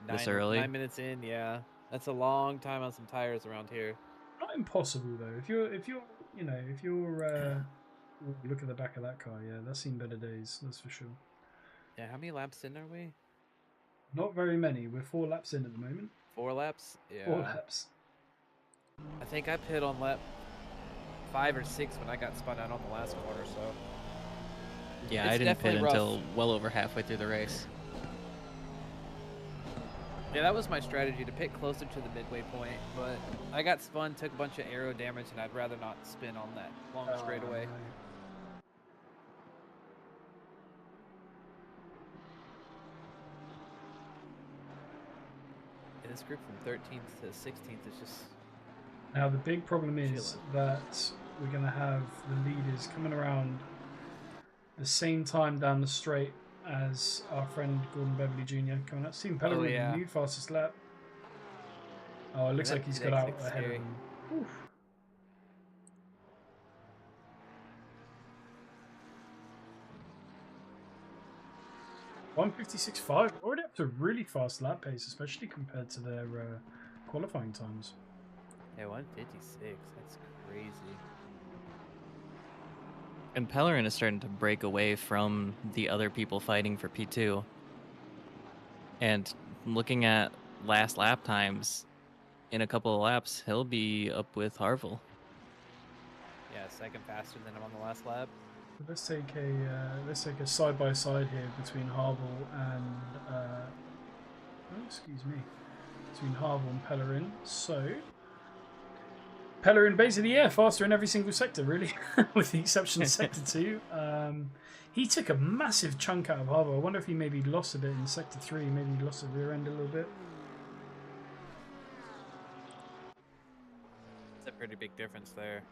this early. 9 minutes in, yeah. That's a long time on some tires around here. Not impossible though. If you're look at the back of that car, yeah, that's seen better days, that's for sure. Yeah, how many laps in are we? Not very many. We're 4 laps in at the moment. 4 laps? Yeah. 4 laps. I think I pit on lap 5 or 6 when I got spun out on the last corner, so. Yeah, It's I didn't pit definitely rough. until well over halfway through the race. Yeah, that was my strategy, to pit closer to the midway point, but I got spun, took a bunch of aero damage, and I'd rather not spin on that long straightaway. No. Yeah, this group from 13th to 16th is just... Now the big problem is that we're going to have the leaders coming around the same time down the straight as our friend Gordon Beverly Jr. coming out. Stephen Pellerin, yeah. new fastest lap. Oh, it looks like he's got out ahead of him. Oof. .156.5, already up to a really fast lap pace, especially compared to their qualifying times. Yeah, 156, that's crazy. And Pellerin is starting to break away from the other people fighting for P2. And looking at last lap times, in a couple of laps, he'll be up with Harville. Yeah, second faster than him on the last lap. Let's take a side by side here between Harville and between Harville and Pellerin. So Pellerin basically, yeah, faster in every single sector, really, with the exception of sector 2. He took a massive chunk out of Harville. I wonder if he maybe lost a bit in sector 3. Maybe he lost the rear end a little bit. It's a pretty big difference there.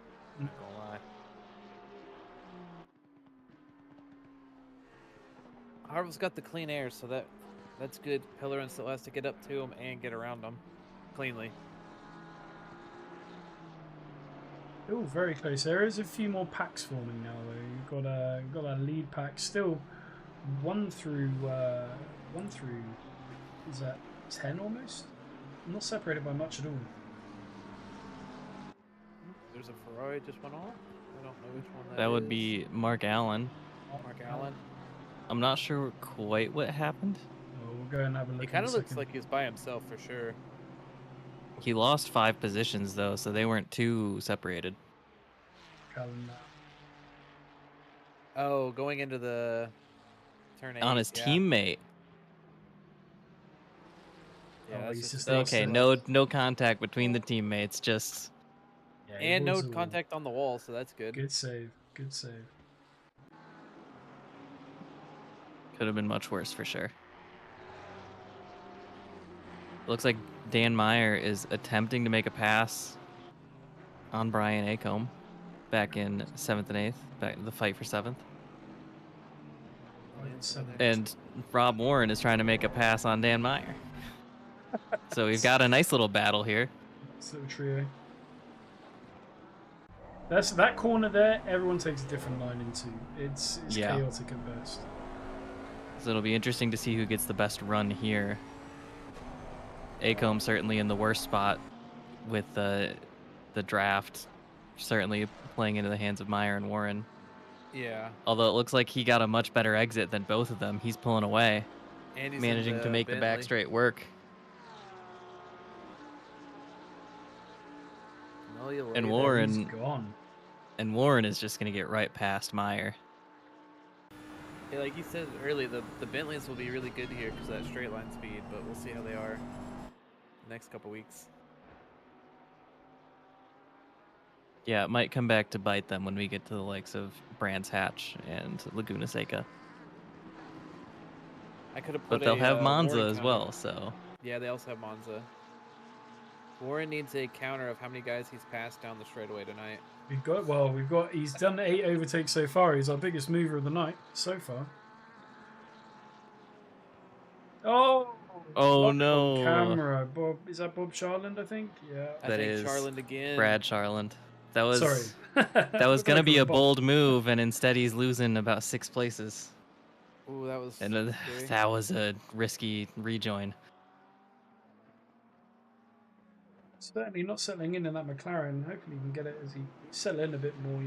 Not gonna lie. Harville's got the clean air, so that's good. Pellerin still has to get up to him and get around him cleanly. Oh, very close. There is a few more packs forming now, though. You've got a lead pack still. One through is that 10 almost? Not separated by much at all. There's a Ferrari just went off. I don't know which one That would be Mark Allen. Mark Allen. I'm not sure quite what happened. Oh, we'll go and have a look. He kind of looks like he's by himself for sure. He lost 5 positions, though, so they weren't too separated. Oh, going into the turn 8. On his teammate. Yeah, Oh, that's he's just just Okay, no contact between the teammates, just... Yeah, he and no was a wall. contact on the wall, so that's good. Good save. Good save. Could have been much worse for sure. Looks like Dan Meyer is attempting to make a pass on Brian Acomb back in 7th and 8th, back in the fight for 7th. And Rob Warren is trying to make a pass on Dan Meyer. So we've got a nice little battle here. Nice little trio. That corner there, everyone takes a different line into. It's chaotic at best. So it'll be interesting to see who gets the best run here. Acomb certainly in the worst spot with the draft, certainly playing into the hands of Meyer and Warren. Yeah. Although it looks like he got a much better exit than both of them. He's pulling away, And he's managing to make the back straight work. And Warren is just going to get right past Meyer. Yeah, like you said earlier, the Bentleys will be really good here because of that straight line speed, but we'll see how they are the next couple weeks. Yeah, it might come back to bite them when we get to the likes of Brands Hatch and Laguna Seca. I could have put But they'll have Monza Warren as counter. well, so. Yeah, they also have Monza. Warren needs a counter of how many guys he's passed down the straightaway tonight. He's done 8 overtakes so far. He's our biggest mover of the night so far. Oh no. Camera. Bob, is that Bob Charland, I think? Yeah. I think Charland again. Brad Charland. That was Sorry. that was gonna be a bold move, and instead he's losing about 6 places. Ooh, that was And that was a risky rejoin. Certainly not settling in that McLaren. Hopefully he can get it as he settle in a bit more,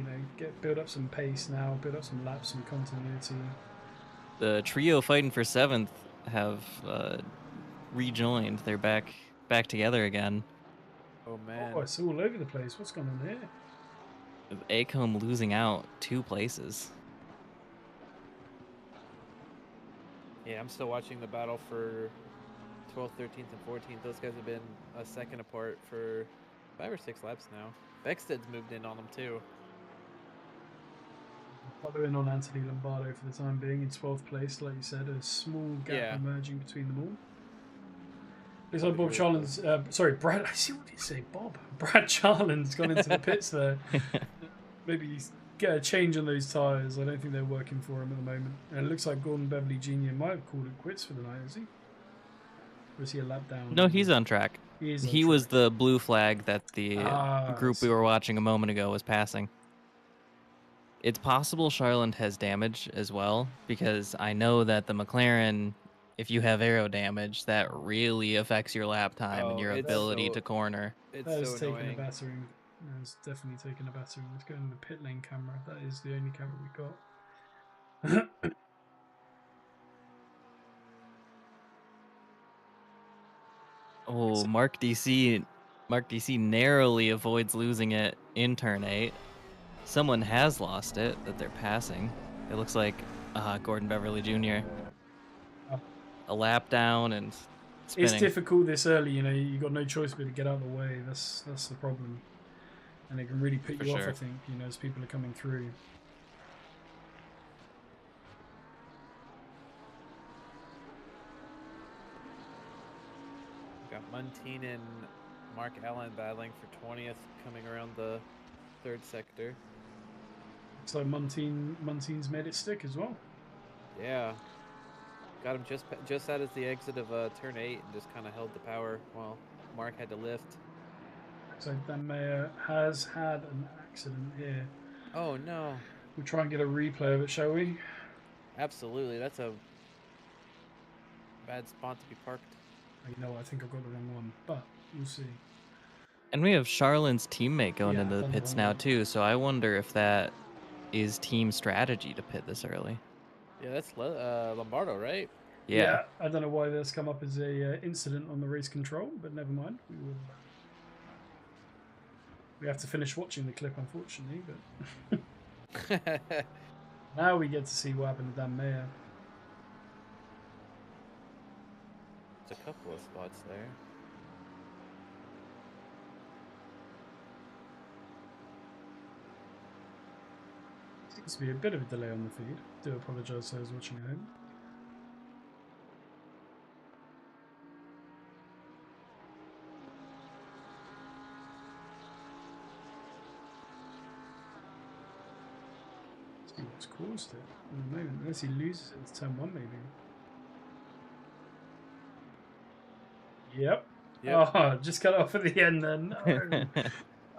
build up some pace now, build up some laps, some continuity. The trio fighting for 7th have rejoined. They're back together again. Oh man. Oh, it's all over the place. What's going on here? With Acomb losing out 2 places. Yeah, I'm still watching the battle for 12th, 13th, and 14th. Those guys have been a second apart for 5 or 6 laps now. Beckstead's moved in on them too. Following on Anthony Lombardo for the time being in 12th place, like you said, a small gap emerging between them all. Looks like Bob Charland's, Brad, I see what you say, Bob. Brad Charland's gone into the pits there. Maybe get a change on those tyres. I don't think they're working for him at the moment. And it looks like Gordon Beverly Jr. might have called it quits for the night, is he? Or is he a lap down? No, he's on track. He was the blue flag that the group we were watching a moment ago was passing. It's possible Charland has damage as well, because I know that the McLaren, if you have aero damage, that really affects your lap time and your ability to corner. It's so taking a battering. It's definitely taking a battering. Let's go in the pit lane camera. That is the only camera we got. Oh, Mark DC narrowly avoids losing it in turn 8. Someone has lost it that they're passing. It looks like Gordon Beverly Jr. A lap down and spinning. It's difficult this early, you got no choice but to get out of the way. That's the problem. And it can really put you off, I think, as people are coming through. Got Muntean and Mark Allen battling for 20th, coming around the 3rd sector. So Muntean's made it stick as well. Yeah. Got him just out of the exit of turn 8 and just kind of held the power while Mark had to lift. So Dan Mayer has had an accident here. Oh no. We'll try and get a replay of it, shall we? Absolutely. That's a bad spot to be parked. I think I've got the wrong one, but we'll see. And we have Charland's teammate going into the pits now too, so I wonder if that is team strategy to pit this early. Yeah, that's Lombardo, right? Yeah. I don't know why that's come up as a incident on the race control, but never mind. We have to finish watching the clip, unfortunately. But now we get to see what happened to Dan Mayer. There's a couple of spots there. Seems to be a bit of a delay on the feed. Do apologise to those watching at home. See what's caused it at the moment, unless he loses it to turn 1 maybe. Yep. Oh, just cut off at the end then. No.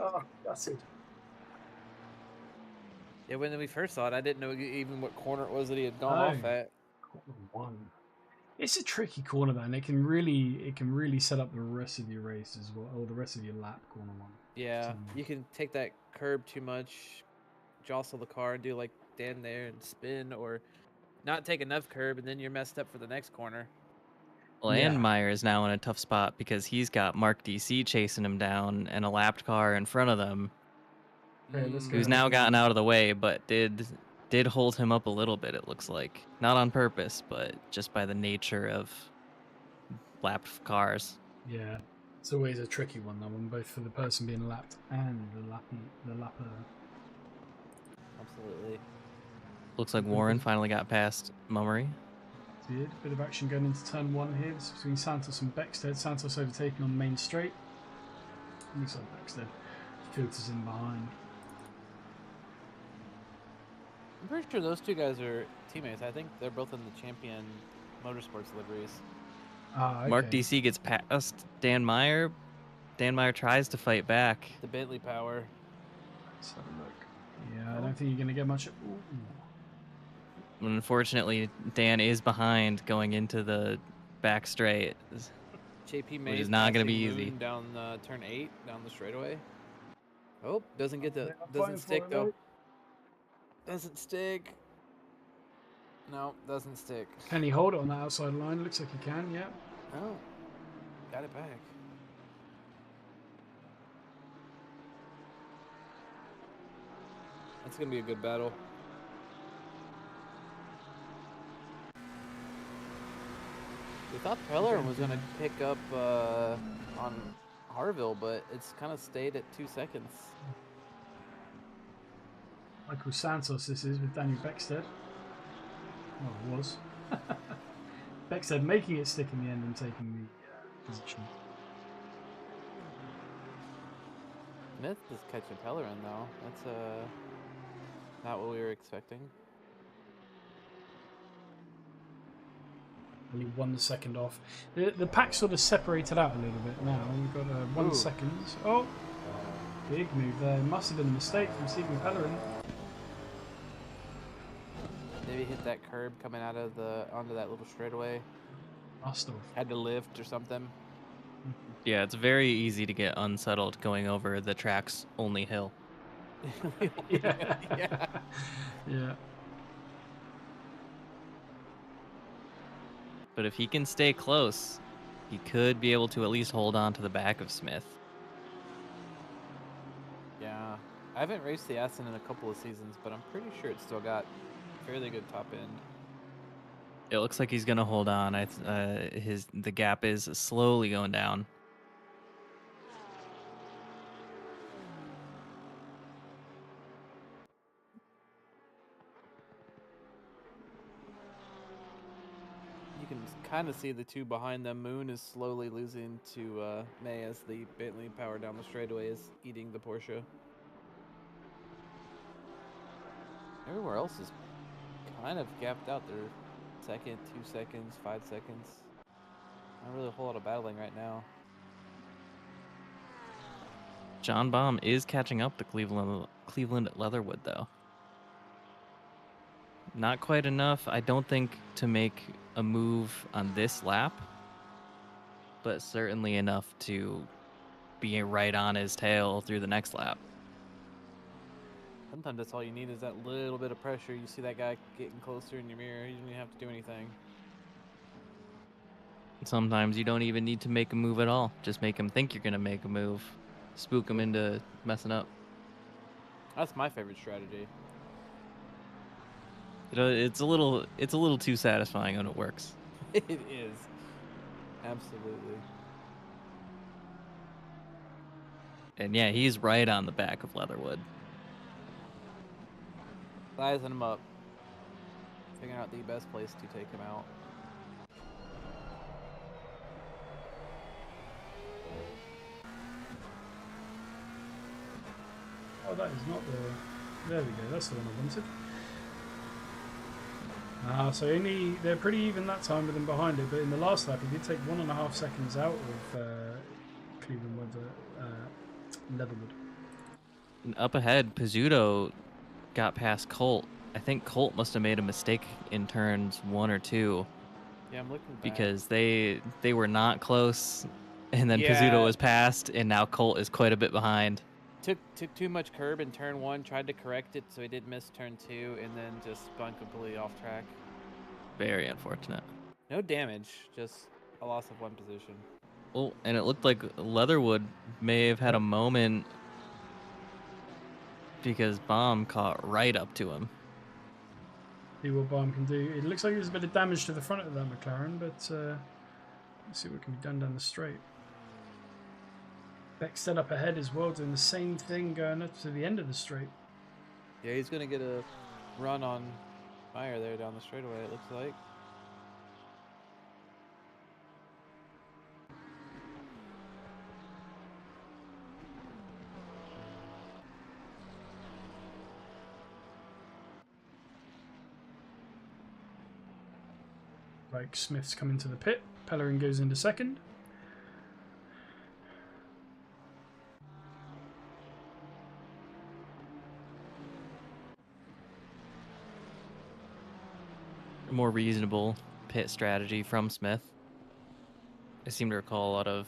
Oh, that's it. Yeah, when we first saw it, I didn't know even what corner it was that he had gone off at. Corner 1. It's a tricky corner, man. It can really set up the rest of your race as well, or the rest of your lap. Corner 1. Yeah, you can take that curb too much, jostle the car and do like Dan there and spin, or not take enough curb and then you're messed up for the next corner. Well, and Meyer is now in a tough spot because he's got Mark DC chasing him down and a lapped car in front of them, who's now gotten out of the way, but did hold him up a little bit, it looks like. Not on purpose, but just by the nature of lapped cars. Yeah, it's always a tricky one, that one, both for the person being lapped and the lapper. Absolutely. Looks like Warren finally got past Mummery. Did. Bit of action going into turn 1 here. This is between Santos and Beckstead. Santos overtaking on the main straight. Looks like Beckstead filters in behind. I'm pretty sure those two guys are teammates. I think they're both in the Champion Motorsports liveries. Okay. Mark DC gets past Dan Meyer. Dan Meyer tries to fight back. The Bentley power. Let's have a look. Yeah, I don't think you're going to get much. Ooh. Unfortunately, Dan is behind going into the back straight. JP Which is not going to be easy. Down turn 8, down the straightaway. Oh, doesn't stick though. Doesn't stick. No, doesn't stick. Can he hold it on that outside line? Looks like he can, yeah. Oh, got it back. That's going to be a good battle. We thought Pellerin was going to pick up on Harville, but it's kind of stayed at 2 seconds. Michael Santos this is with Daniel Beckstead. Well, it was. Beckstead making it stick in the end and taking the position. Smith is catching Pellerin though. That's not what we were expecting. Only 1 second off. The pack sort of separated out a little bit now. We've got 1 second. Oh, big move there. Must have been a mistake from Stephen Pellerin. Maybe hit that curb coming out of onto that little straightaway. Must have. Had to lift or something. Yeah, it's very easy to get unsettled going over the track's only hill. Yeah. But if he can stay close, he could be able to at least hold on to the back of Smith. Yeah. I haven't raced the Aston in a couple of seasons, but I'm pretty sure it's still got fairly good top end. It looks like he's gonna hold on. The gap is slowly going down. You can kind of see the two behind them. Moon is slowly losing to May as the Bentley power down the straightaway is eating the Porsche. Everywhere else is kind of gapped out there. 2 seconds, 5 seconds. Not really a whole lot of battling right now. John Baum is catching up to Cleveland Leatherwood, though. Not quite enough, I don't think, to make a move on this lap, but certainly enough to be right on his tail through the next lap. Sometimes that's all you need is that little bit of pressure. You see that guy getting closer in your mirror, you don't even have to do anything. Sometimes you don't even need to make a move at all. Just make him think you're going to make a move. Spook him into messing up. That's my favorite strategy. It's a little too satisfying when it works. It is. Absolutely. And yeah, he's right on the back of Leatherwood. Sizing him up. Figuring out the best place to take him out. Oh, that is not the... There we go, that's the one I wanted. So they're pretty even that time with him behind it, but in the last lap he did take 1.5 seconds out of Cleveland with Leatherwood. And up ahead, Pizzuto got past Colt. I think Colt must have made a mistake in turns 1 or 2. Yeah, I'm looking back. Because they were not close, and then Yeah. Pizzuto was passed, and now Colt is quite a bit behind. Took too much curb in turn 1, tried to correct it so he did miss turn 2, and then just spun completely off track. Very unfortunate. No damage, just a loss of 1 position. Oh, and it looked like Leatherwood may have had a moment because Baum caught right up to him. See what Baum can do. It looks like there's a bit of damage to the front of that McLaren, but let's see what can be done down the straight. Beckstead up ahead as well, doing the same thing going up to the end of the straight. Yeah, he's going to get a run on Meyer there down the straightaway, it looks like. Like Smith's coming to the pit. Pellerin goes into second. A more reasonable pit strategy from Smith. I seem to recall a lot of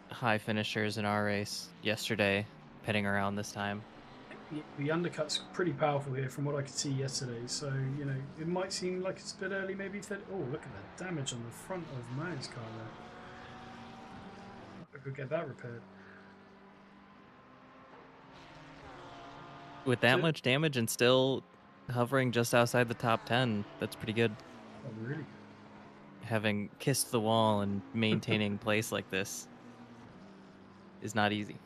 high finishers in our race yesterday pitting around this time. The undercut's pretty powerful here from what I could see yesterday, so, you know, it might seem like it's a bit early, maybe. Oh, look at that damage on the front of Meyer's car there. I could get that repaired. With that much damage and still hovering just outside the top 10, that's pretty good. Oh, really? Having kissed the wall and maintaining place like this is not easy.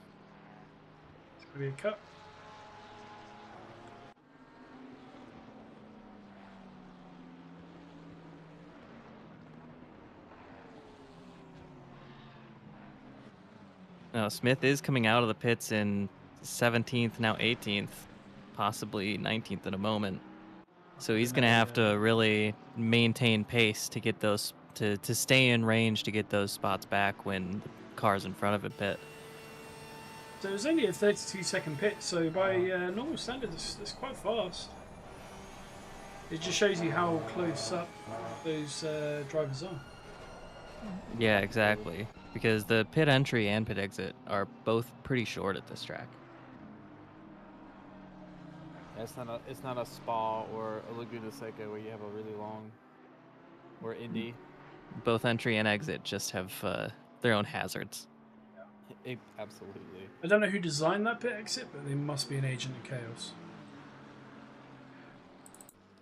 It's going to be a cut. Now, Smith is coming out of the pits in 17th, now 18th, possibly 19th in a moment. So he's going to have to really maintain pace to get those, to stay in range to get those spots back when the cars in front of him pit. So it was only a 32-second pit, so by normal standards, it's quite fast. It just shows you how close up those drivers are. Yeah, exactly. Because the pit entry and pit exit are both pretty short at this track. Yeah, it's not a Spa or a Laguna Seca where you have a really long, or Indy. Both entry and exit just have their own hazards. Absolutely. I don't know who designed that pit exit, but they must be an agent of chaos.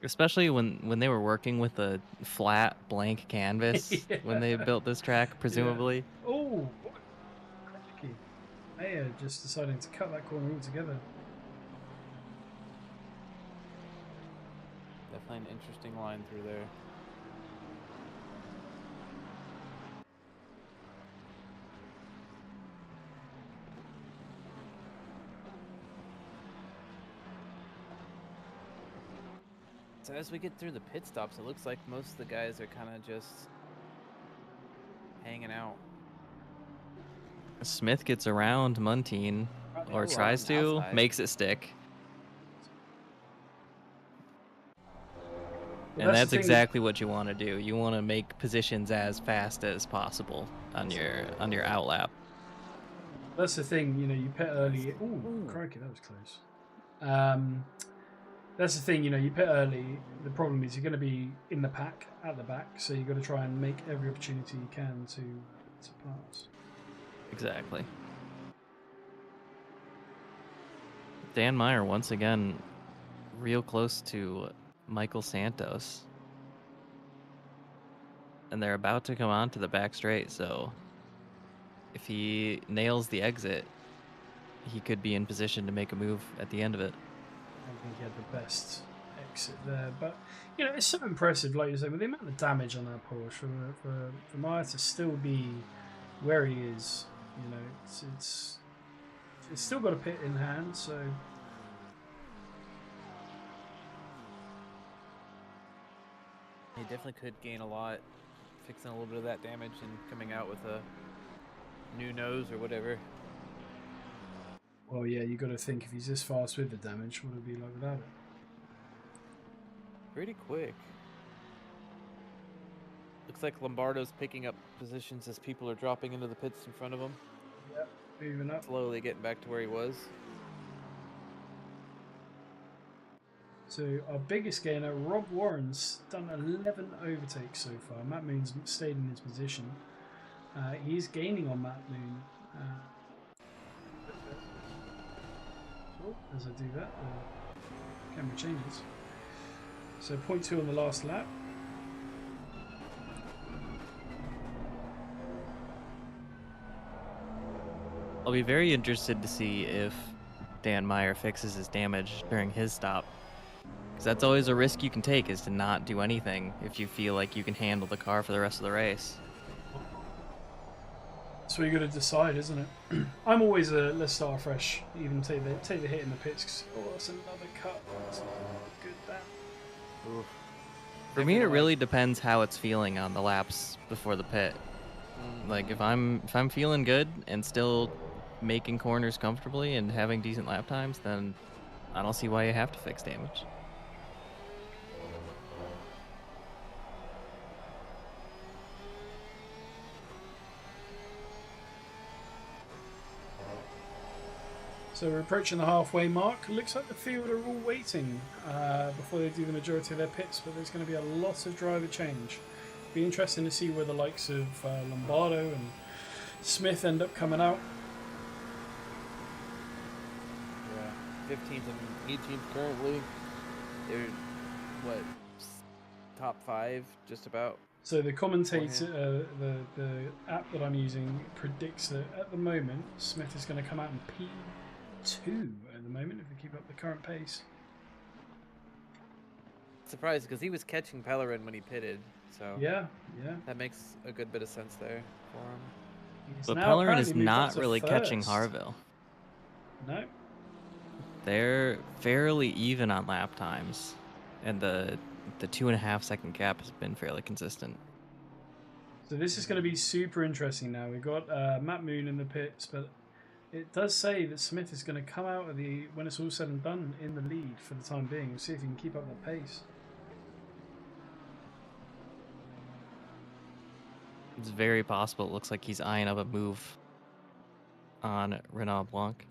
Especially when they were working with a flat, blank canvas when they built this track, presumably. Yeah. Oh, crikey. Mayer just deciding to cut that corner altogether. Definitely an interesting line through there. So as we get through the pit stops, it looks like most of the guys are kind of just hanging out. Smith gets around Muntean, or tries to, outside. makes it stick. Well, And that's exactly what you want to do. You want to make positions as fast as possible on your outlap. That's the thing, you know, you pit early. Ooh, crikey, that was close. That's the thing, you know, you pit early. The problem is you're going to be in the pack at the back, so you've got to try and make every opportunity you can to pass. Exactly. Dan Meyer once again real close to Michael Santos. And they're about to come on to the back straight, so if he nails the exit, he could be in position to make a move at the end of it. I think he had the best exit there, but you know, it's so impressive, like you say, with the amount of damage on that Porsche, for Meyer to still be where he is. You know, it's still got a pit in hand, so. He definitely could gain a lot, fixing a little bit of that damage and coming out with a new nose or whatever. Well, yeah, you got to think if he's this fast with the damage, what would it be like without it? Pretty quick. Looks like Lombardo's picking up positions as people are dropping into the pits in front of him. Yep, moving up. Slowly getting back to where he was. So our biggest gainer, Rob Warren's done 11 overtakes so far. Matt Moon's stayed in his position. He's gaining on Matt Moon. As I do that, the camera changes. So 0.2 on the last lap. I'll be very interested to see if Dan Meyer fixes his damage during his stop. Because that's always a risk you can take, is to not do anything if you feel like you can handle the car for the rest of the race. That's what you got to decide, isn't it? I'm always a let's start fresh, even take the hit in the pits. 'Cause, oh, that's another cut. That's not good. That. Oof. For me, it really depends how it's feeling on the laps before the pit. Like if I'm feeling good and still making corners comfortably and having decent lap times, then I don't see why you have to fix damage. So we're approaching the halfway mark. Looks like the field are all waiting before they do the majority of their pits, but there's going to be a lot of driver change. Be interesting to see where the likes of Lombardo and Smith end up coming out. Yeah, 15th and 18th currently. They're what, top 5 just about. So the commentator, the app that I'm using predicts that at the moment Smith is going to come out in P2 at the moment if they keep up the current pace. Surprised because he was catching Pellerin when he pitted, so yeah, that makes a good bit of sense there for him. He's But now Pellerin is apparently moved up not to really catching first. Harville. No. They're fairly even on lap times, and the 2.5 second gap has been fairly consistent. So this is going to be super interesting now. We've got Matt Moon in the pits, but it does say that Smith is going to come out of the, when it's all said and done, in the lead for the time being. We'll see if he can keep up that pace. It's very possible. It looks like he's eyeing up a move on Renaud Blanc.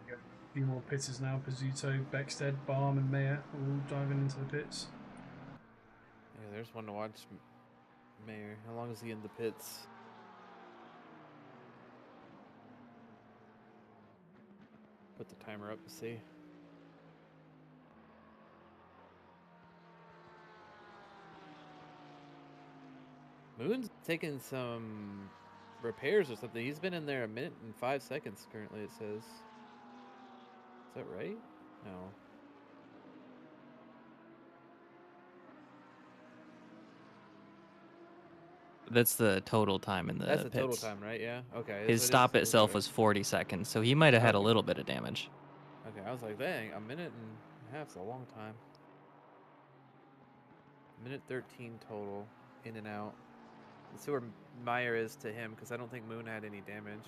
A few more pitters now. Pizzuto, Beckstead, Baum and Mayer all diving into the pits. Yeah, there's one to watch. Mayer, how long is he in the pits? Put the timer up to see. Moon's taking some repairs or something. He's been in there 1 minute and 5 seconds currently, it says. Is that right? No. That's the total time in the That's the pits. total time, right? Yeah. Okay. His so it stop is itself right. was 40 seconds, so he might have had a Okay. little bit of damage. Okay, I was like, dang, 1 minute and a half's a long time. 1 minute 13 total, in and out. Let's see where Meyer is to him, because I don't think Moon had any damage.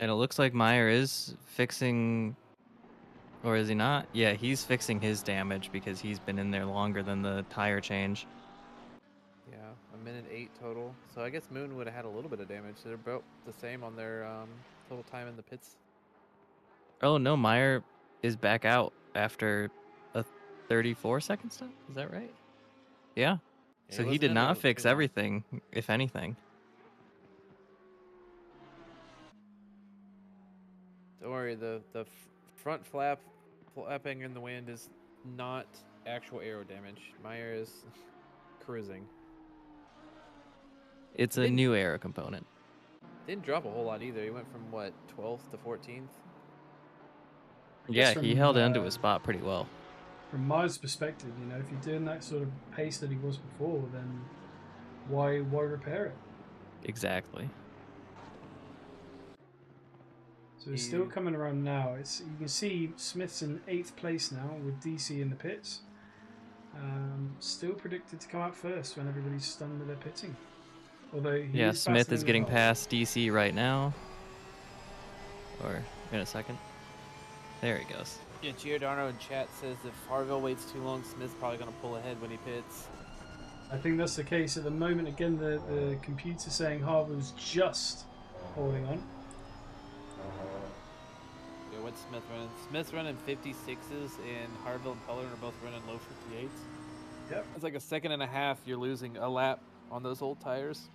And it looks like Meyer is fixing, or is he not? Yeah, he's fixing his damage because he's been in there longer than the tire change. Yeah, 1 minute 8 total. So I guess Moon would have had a little bit of damage. They're both the same on their total time in the pits. Oh no, Meyer is back out after a 34-second stop. Is that right? Yeah. Yeah, So he wasn't did in there not too fix long. everything, if anything. Don't worry, the front flapping in the wind is not actual aero damage. Meyer is cruising. It's a new aero component. Didn't drop a whole lot either. He went from what, 12th to 14th? Yeah, from, he held onto his spot pretty well. From Meyer's perspective, you know, if you're doing that sort of pace that he was before, then why repair it? Exactly. So it's still coming around now. You can see Smith's in 8th place now with DC in the pits. Still predicted to come out first when everybody's stunned with their pitting. Although he Yeah, is Smith is battling getting with past DC right now. Or in a second. There he goes. Yeah, Giordano in chat says if Harville waits too long, Smith's probably going to pull ahead when he pits. I think that's the case at the moment. Again, the computer saying Harville's just holding on. Yeah, what's Smith running? Smith's running 56s, and Harville and Pellerin are both running low 58s. Yep. It's like a second and a half. You're losing a lap on those old tires.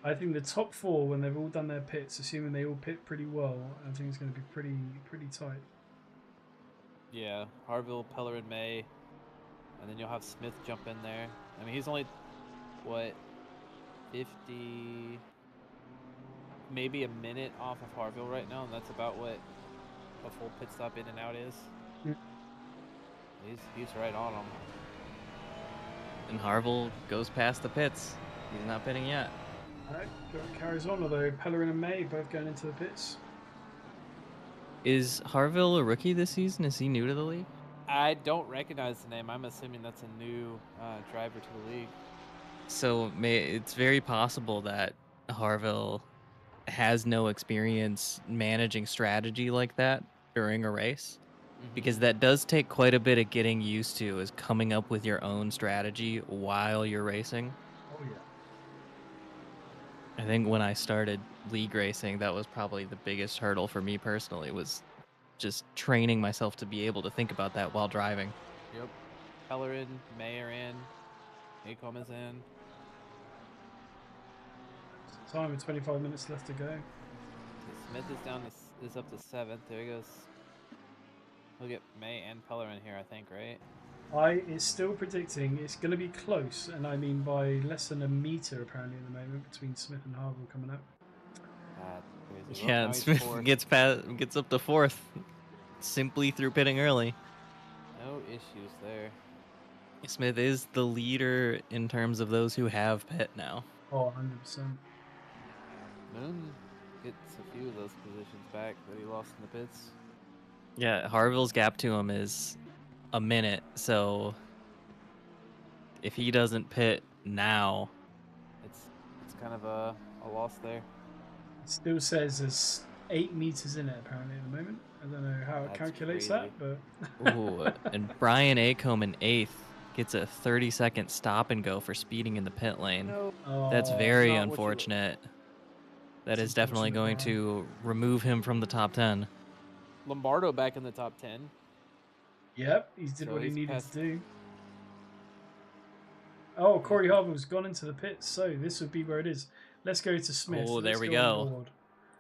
I think the top four, when they've all done their pits, assuming they all pit pretty well, I think it's going to be pretty tight. Yeah, Harville, Pellerin, May, and then you'll have Smith jump in there. I mean, he's only, what, 50, maybe a minute off of Harville right now, and that's about what a full pit stop in and out is. Yeah. He's right on him. And Harville goes past the pits. He's not pitting yet. Alright, carries on, although Pellerin and May both going into the pits. Is Harville a rookie this season? Is he new to the league? I don't recognize the name. I'm assuming that's a new driver to the league. So it's very possible that Harville has no experience managing strategy like that during a race. Because that does take quite a bit of getting used to, is coming up with your own strategy while you're racing. Oh yeah. I think when I started league racing, that was probably the biggest hurdle for me personally, was just training myself to be able to think about that while driving. Yep. Pellerin, May are in. Acom is in. Time with 25 minutes left to go. Smith is up to 7th. There he goes. We'll get May and Pellerin here, I think, right? It's still predicting it's going to be close, and I mean by less than a meter apparently at the moment between Smith and Harville coming up. Crazy. Yeah, and Smith gets up to 4th simply through pitting early. No issues there. Smith is the leader in terms of those who have pit now. Oh, 100%. Moon gets a few of those positions back that he lost in the pits. Yeah, Harville's gap to him is a minute, so if he doesn't pit now, it's kind of a loss there. It still says there's 8 meters in it apparently at the moment. I don't know how it calculates that, but ooh, and Brian Acomb in 8th gets a 30-second stop and go for speeding in the pit lane. No. That's very not unfortunate. That It's is definitely going unfortunate, to remove him from the top 10. Lombardo back in the top 10. yep, he did So what he he's needed past- to do. Oh, Corey Harville's gone into the pits, so this would be where it is. Let's go to Smith. Oh, there Let's we on go. board.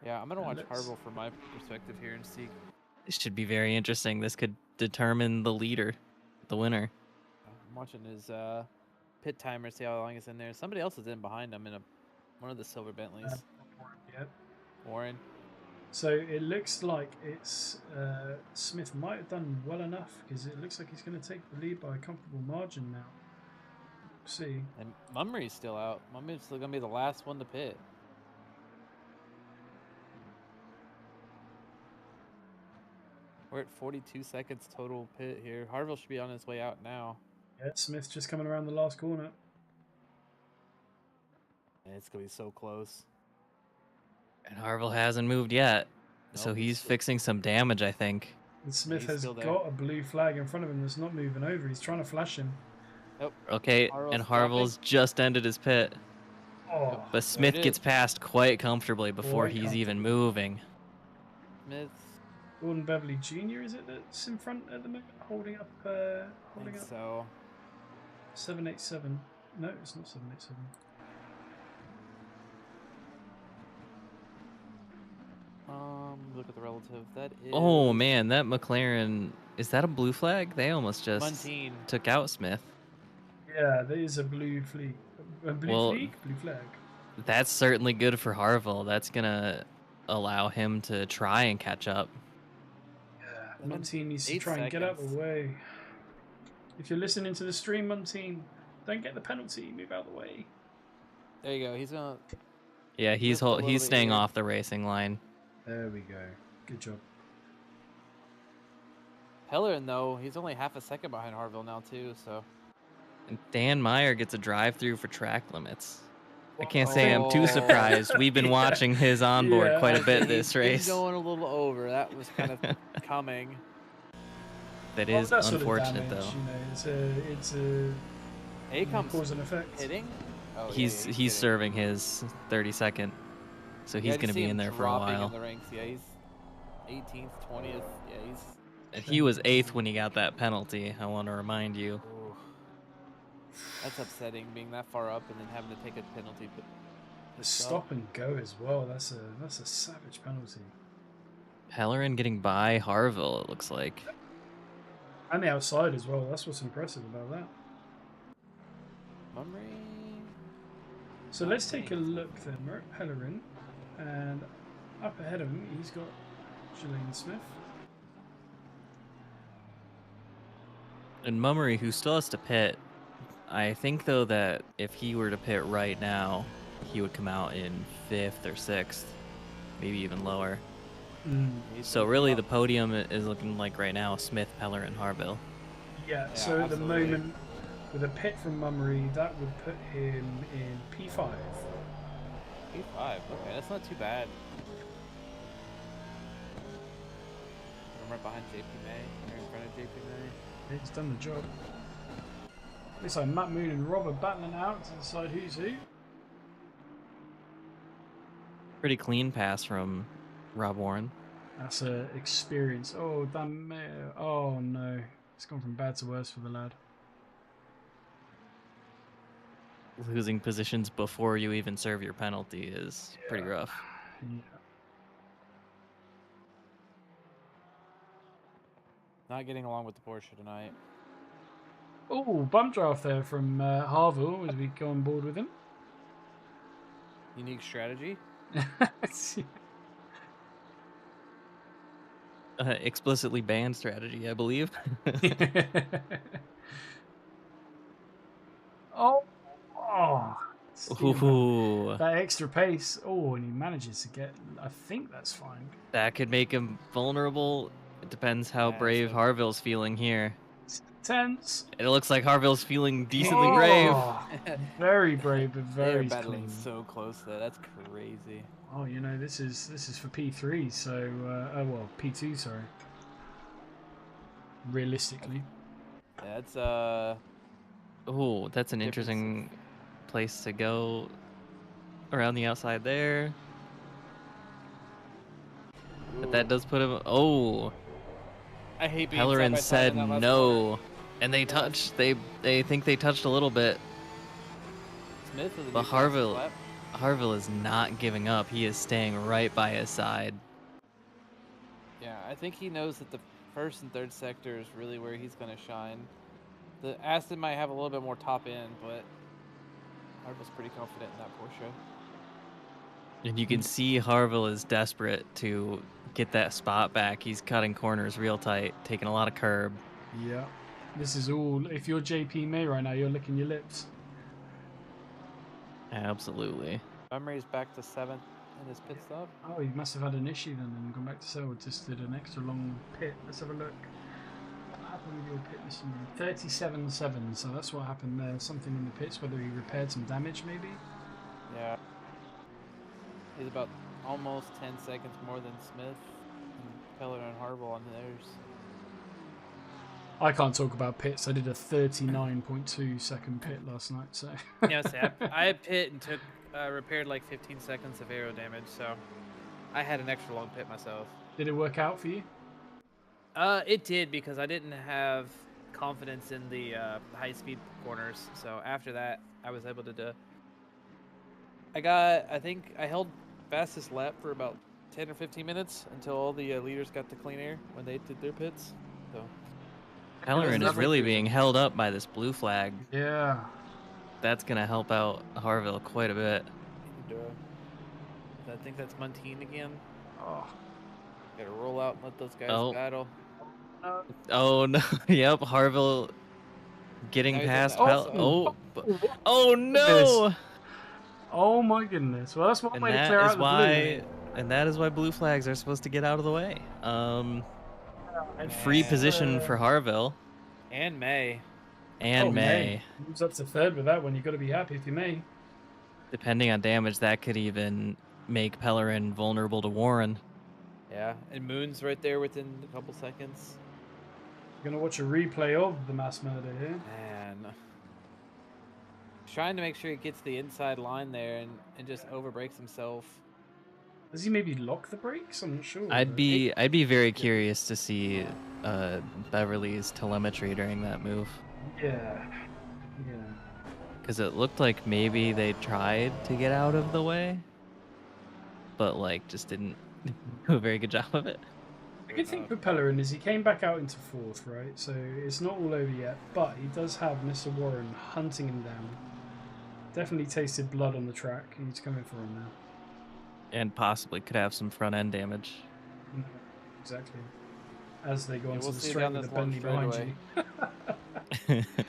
Yeah, I'm going to watch let's- Harville from my perspective here and see. This should be very interesting. This could determine the leader, the winner. I'm watching his pit timer, see how long he's in there. Somebody else is in behind him in one of the silver Bentleys. Yep. Warren. So it looks like it's Smith might have done well enough because it looks like he's going to take the lead by a comfortable margin now. See. And Mummery's still out. Mummery's still going to be the last one to pit. We're at 42 seconds total pit here. Harville should be on his way out now. Yeah, Smith just coming around the last corner. And it's going to be so close. And Harville hasn't moved yet, so Nope, he's still- fixing some damage, I think. And Smith he's has still there. got a blue flag in front of him that's not moving over. He's trying to flash him. Nope. Okay, Harville's and Harville's just ended his pit. Oh, But Smith it gets is. past quite comfortably before Quite he's even comfortably. moving. Smith. Gordon Beverly Jr. is it that's in front at the moment, holding up I holding think up so. 787. No, it's not 787. Look at the relative. That is. Oh man, that McLaren, is that a blue flag? They almost just Muntine. took out Smith. Yeah, there is a blue fleet. A blue Well- fleet? Blue flag. That's certainly good for Harville. That's gonna allow him to try and catch up. Yeah, Been Muntine needs to 8 try and get out of seconds. the way. If you're listening to the stream, Muntine, don't get the penalty. Move out of the way. There you go. He's going to. Yeah, he's Just a little he's bit staying here. off the racing line. There we go. Good job. Pellerin, though, he's only half a second behind Harville now, too, so. And Dan Meyer gets a drive-through for track limits. I can't say I'm too surprised. We've been watching his onboard quite a bit this race. He's going a little over. That was kind of coming. That is unfortunate, damage, though. You know, it's a Acom's cause and effect. hitting? Oh, He's serving his 32nd, so he's going to be in there for a while. In the ranks. Yeah, he's 18th, 20th. Yeah, he's. And he was 8th when he got that penalty. I want to remind you. Ooh. That's upsetting, being that far up and then having to take a penalty. But the stop and go as well. That's a savage penalty. Pellerin getting by Harville, it looks like. And the outside as well. That's what's impressive about that. Mummery. So let's take a look then. We're at Pellerin, and up ahead of him, he's got Jolene Smith. And Mummery, who still has to pit. I think, though, that if he were to pit right now, he would come out in 5th or 6th, maybe even lower. So really, the podium is looking like right now Smith, Pellerin, Harville. Yeah, so at the moment, with a pit from Mummery, that would put him in P5. P5, okay, that's not too bad. I'm right behind JP May, right in front of JP May. He's done the job. Looks like Matt Moon and Rob are battling out to decide who's who. Pretty clean pass from Rob Warren. That's a experience. Oh, damn it. Oh, no. It's gone from bad to worse for the lad. Losing positions before you even serve your penalty is pretty rough. Yeah. Not getting along with the Porsche tonight. Oh, bump draft there from Harville as we go on board with him. Unique strategy. Explicitly banned strategy, I believe. Oh, Ooh. that extra pace. Oh, and he manages to get. I think that's fine. That could make him vulnerable. It depends how brave Harville's feeling here. It's tense. It looks like Harville's feeling decently brave. Very brave, but very They're battling clean. so close there. That's crazy. Oh, you know, this is for P3, so well, P2, sorry. Realistically. That's Oh, that's an interesting place to go around the outside there. But that does put him. Oh, I hate being Pellerin side by side said in that last no, corner. and they touched. They think they touched a little bit. Smith with a But new fastest lap. Harville is not giving up. He is staying right by his side. Yeah, I think he knows that the first and third sector is really where he's going to shine. The Aston might have a little bit more top end, but Harville's pretty confident in that Porsche. And you can see Harville is desperate to get that spot back. He's cutting corners real tight, taking a lot of curb. Yeah. This is all. If you're JP May right now, you're licking your lips. Absolutely. Mummery's back to 7th in his pit stop. Oh, he must have had an issue then and gone back to sell. Just did an extra long pit. Let's have a look. What happened with your pit this morning? 37.7. So that's what happened there. Something in the pits, whether he repaired some damage maybe. Yeah. He's about almost 10 seconds more than Smith and Pellerin and Harville on theirs. I can't talk about pits. I did a 39.2 second pit last night, so. Yeah, see, I pit and took repaired like 15 seconds of aero damage, so I had an extra long pit myself. Did it work out for you? It did, because I didn't have confidence in the high speed corners. So after that, I was able to do. I think I held fastest lap for about 10 or 15 minutes until all the leaders got to clean air when they did their pits. So. Pellerin is really being held up by this blue flag. Yeah. That's going to help out Harville quite a bit. I think that's Montine again. Oh. Gotta roll out and let those guys battle. Oh, no. Yep, Harville getting past Pellerin. Oh, no! Oh, my goodness. Well, that's one way to clear out the blue. And that is why blue flags are supposed to get out of the way. Free position for Harville And May. and May. Moves up to third with that one. You've got to be happy if you May. Depending on damage, that could even make Pellerin vulnerable to Warren. Yeah, and Moon's right there within a couple seconds. You're gonna watch a replay of the mass murder here. Man. Trying to make sure he gets the inside line there and just overbreaks himself. Does he maybe lock the brakes? I'm not sure. I'd be very curious to see Beverly's telemetry during that move. Yeah. Because it looked like maybe they tried to get out of the way, but like just didn't do a very good job of it. The good thing for Pellerin is he came back out into fourth, right? So it's not all over yet, but he does have Mr. Warren hunting him down. Definitely tasted blood on the track. He's coming for him now. And possibly could have some front end damage. Exactly. As they go onto we'll the see straight down with the this long Bentley behind straightaway. you.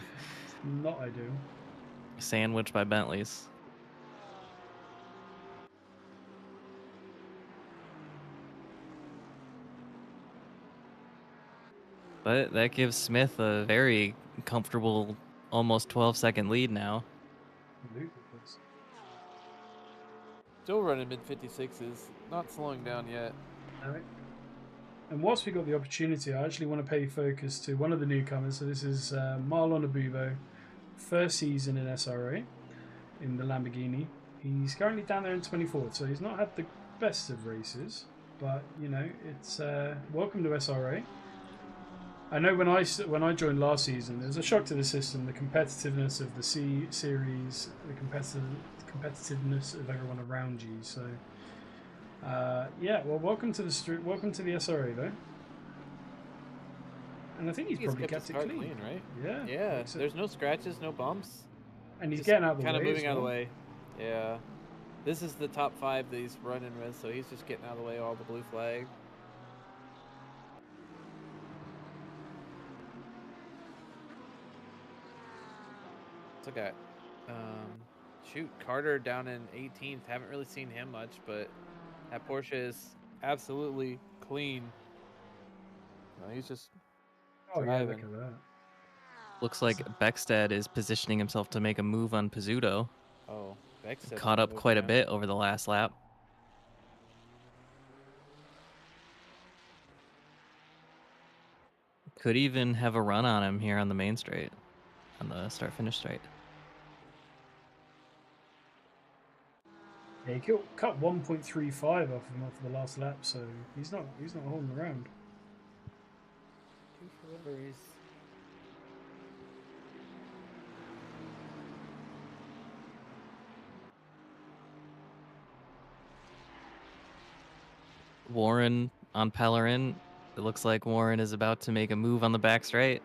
Not ideal. Sandwiched by Bentleys. But that gives Smith a very comfortable, almost 12-second lead now. Still running mid-56s. Not slowing down yet. All right. And whilst we got the opportunity, I actually want to pay focus to one of the newcomers. So this is Marlon Abubo, first season in SRA in the Lamborghini. He's currently down there in 24th, so he's not had the best of races, but you know, it's welcome to SRA. I know when I joined last season, there was a shock to the system, the competitiveness of the C series, the competitiveness of everyone around you. So. Yeah, well, welcome to the SRA though, and I think he's probably kept it clean, right? Yeah, yeah. There's no scratches, no bumps, and he's just getting out of the way. Kind of moving out of the way. Yeah, this is the top 5 that he's running with, so he's just getting out of the way of all the blue flag. Let's look at, shoot, Carter down in 18th. Haven't really seen him much, but. That Porsche is absolutely clean. No, he's just driving. Yeah, look at that. Looks like Beckstead is positioning himself to make a move on Pizzuto. Oh, Beckstead caught up quite a bit over the last lap. Could even have a run on him here on the main straight, on the start-finish straight. Yeah, he cut 1.35 off him after the last lap, so he's not holding around. 2 deliveries. Warren on Pellerin. It looks like Warren is about to make a move on the back straight.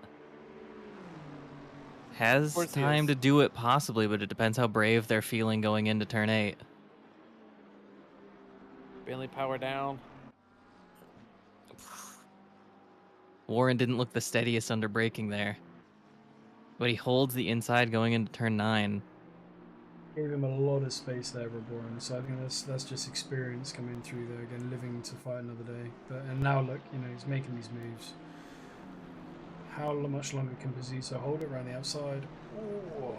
Has time to do it possibly, but it depends how brave they're feeling going into turn 8. Bentley power down. Warren didn't look the steadiest under braking there, but he holds the inside going into turn 9. Gave him a lot of space there, Warren. So I think that's just experience coming through there again, living to fight another day. And now look, you know, he's making these moves. How much longer can Pizzuto hold it around the outside? Oh.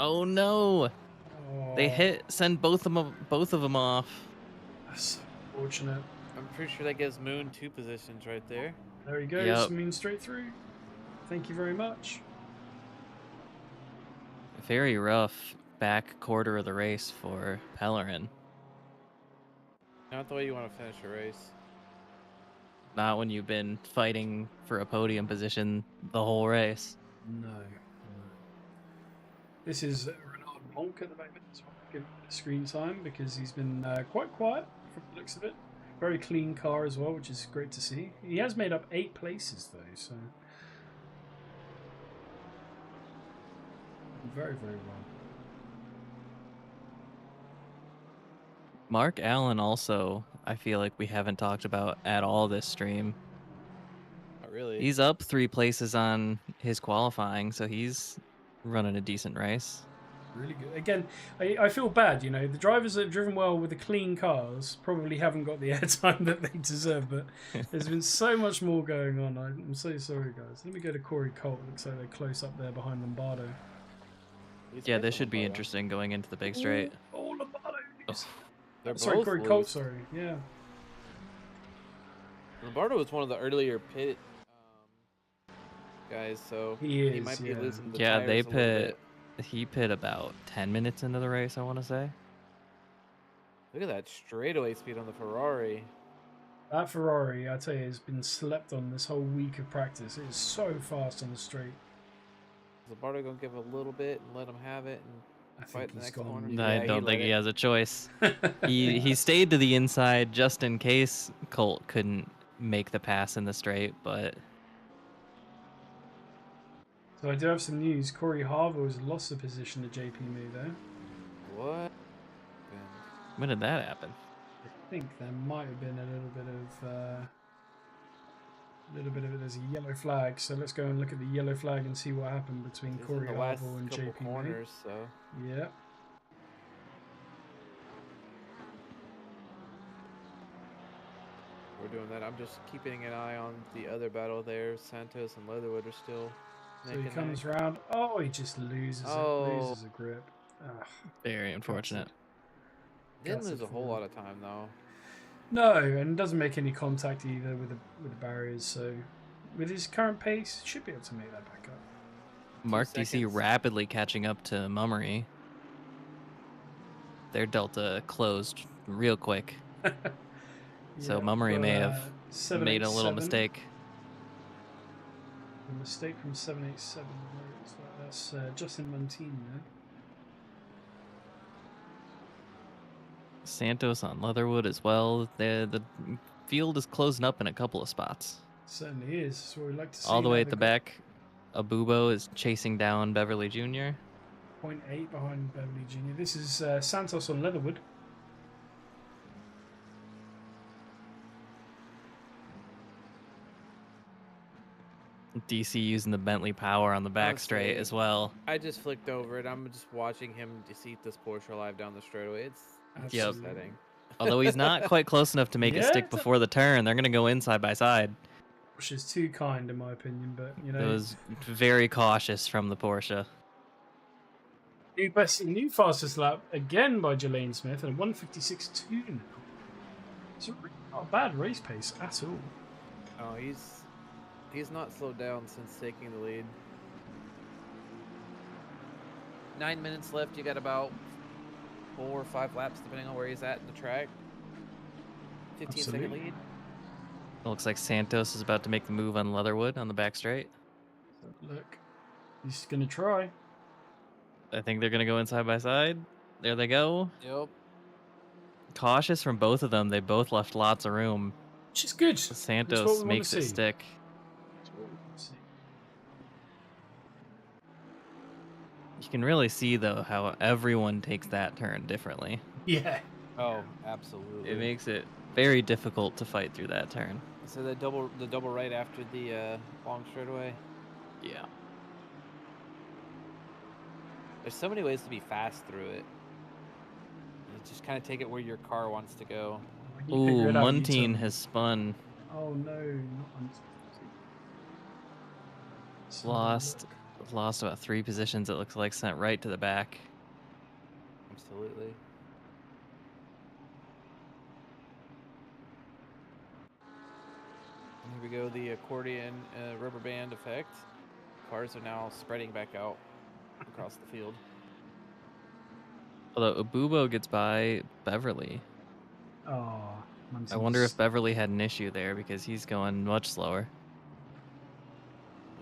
Oh no! Oh. They send both of them off. That's unfortunate. I'm pretty sure that gives Moon 2 positions right there. There he goes, yep. Moon straight through. Thank you very much. Very rough back quarter of the race for Pellerin. Not the way you want to finish a race. Not when you've been fighting for a podium position the whole race. No. This is Renard Blanc at the moment. So I'll give him a bit of screen time because he's been quite quiet from the looks of it. Very clean car as well, which is great to see. He has made up 8 places though, so very, very well. Mark Allen also, I feel like we haven't talked about at all this stream. Not really. He's up 3 places on his qualifying, so he's running a decent race. really good. Again, I feel bad, you know, the drivers that have driven well with the clean cars probably haven't got the airtime that they deserve, but there's been so much more going on. I'm so sorry, guys. Let me go to Corey Colt. Looks like they're close up there behind Lombardo. Yeah, this should be interesting going into the big straight. Oh, Lombardo. They're Sorry, both Corey loose. Colt, sorry. Yeah. Lombardo was one of the earlier pit guys, so He might be yeah. losing the Yeah, tires they a little pit. bit. He pit about 10 minutes into the race, I want to say. Look at that straightaway speed on the Ferrari. That Ferrari, I tell you, has been slept on this whole week of practice. It is so fast on the straight. Lombardo gonna give a little bit and let him have it and I fight think the he's next gone. corner. No, I Yeah, don't think let he it. has a choice. He stayed to the inside just in case Colt couldn't make the pass in the straight, but So I do have some news. Corey Harville has lost the position to JP Moo there. What? when did that happen? I think there might have been a little bit of there's a yellow flag. So let's go and look at the yellow flag and see what happened between He's in Corey the last Harville and couple JP Moo. corners, so Yeah. we're doing that. I'm just keeping an eye on the other battle there. Santos and Leatherwood are still. So he neck and comes neck. round. Oh, he just loses loses a grip. Ugh. Very unfortunate. Didn't Gutted lose a whole for him. lot of time though. No, and doesn't make any contact either with the barriers. So with his current pace, should be able to make that back up. Mark DC seconds. rapidly catching up to Mummery. Their delta closed real quick. So Yeah, Mummery may well, have made a little 787. mistake. A mistake from 787. That's Justin Montine there. Santos on Leatherwood as well. The field is closing up in a couple of spots. Certainly is. So we'd like to see All the way now at the they've got back, Abubo is chasing down Beverly Jr. 0.8 behind Beverly Jr. This is Santos on Leatherwood. DC using the Bentley power on the back Honestly, straight as well. I just flicked over it. I'm just watching him deceive this Porsche alive down the straightaway. It's Yep. upsetting. Although he's not quite close enough to make it stick before the turn, they're going to go in side by side. Which is too kind in my opinion, but you know. It was very cautious from the Porsche. New fastest lap again by Jelaine Smith and 156.2 now. It's really not a bad race pace at all. Oh, he's not slowed down since taking the lead. 9 minutes left. You got about 4 or 5 laps, depending on where he's at in the track. 15-second Absolutely. lead. It looks like Santos is about to make the move on Leatherwood on the back straight. Look, he's going to try. I think they're going to go in side by side. There they go. Yep. Cautious from both of them. They both left lots of room. Which is good. Santos makes it stick. You can really see, though, how everyone takes that turn differently. Yeah. Oh, absolutely. It makes it very difficult to fight through that turn. So the double right after the long straightaway. Yeah. There's so many ways to be fast through it. You just kind of take it where your car wants to go. Ooh, Montine has spun. Oh no, not Lost about 3 positions, it looks like, sent right to the back. Absolutely. And here we go, the accordion rubber band effect. Cars are now spreading back out across the field. Although Abubo gets by Beverly. Oh, I wonder if Beverly had an issue there because he's going much slower.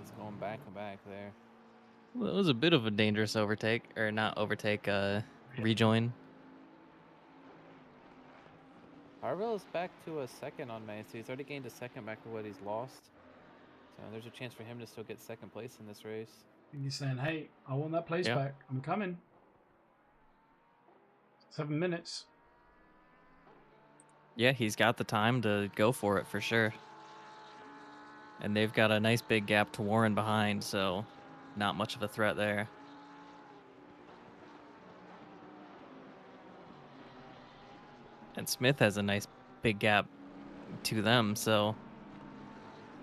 He's going back and back there. Well, it was a bit of a dangerous overtake, or not overtake, rejoin. Harville is back to a second on May, so he's already gained a second back to what he's lost. So there's a chance for him to still get second place in this race. And he's saying, hey, I want that place back. I'm coming. 7 minutes. Yeah, he's got the time to go for it for sure. And they've got a nice big gap to Warren behind, so not much of a threat there. and Smith has a nice big gap to them. So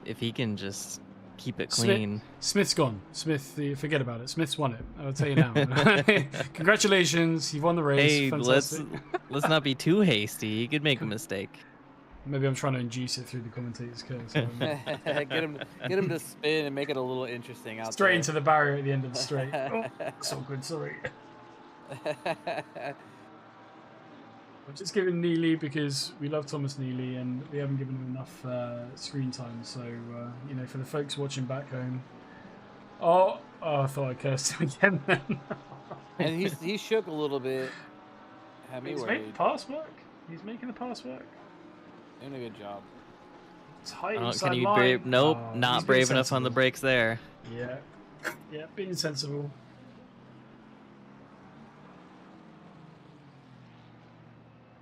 if he can just keep it clean. Smith's gone. Smith, forget about it. Smith's won it. I'll tell you now. Congratulations, you've won the race. Hey, Fantastic. let's not be too hasty. He could make a mistake. Maybe I'm trying to induce it through the commentators' curse. Get him to spin and make it a little interesting out Straight there. into the barrier at the end of the straight. Oh, so good. Sorry. I'm just giving Neely because we love Thomas Neely and we haven't given him enough screen time. So, you know, for the folks watching back home. Oh, I thought I cursed him again then. And he shook a little bit. Had me He's worried. making the pass work. He's making the pass work. Doing a good job. Tight Oh, inside can you line. brave? Nope, Oh, not he's being brave enough on the sensible. brakes there. Yeah. Yeah, being sensible.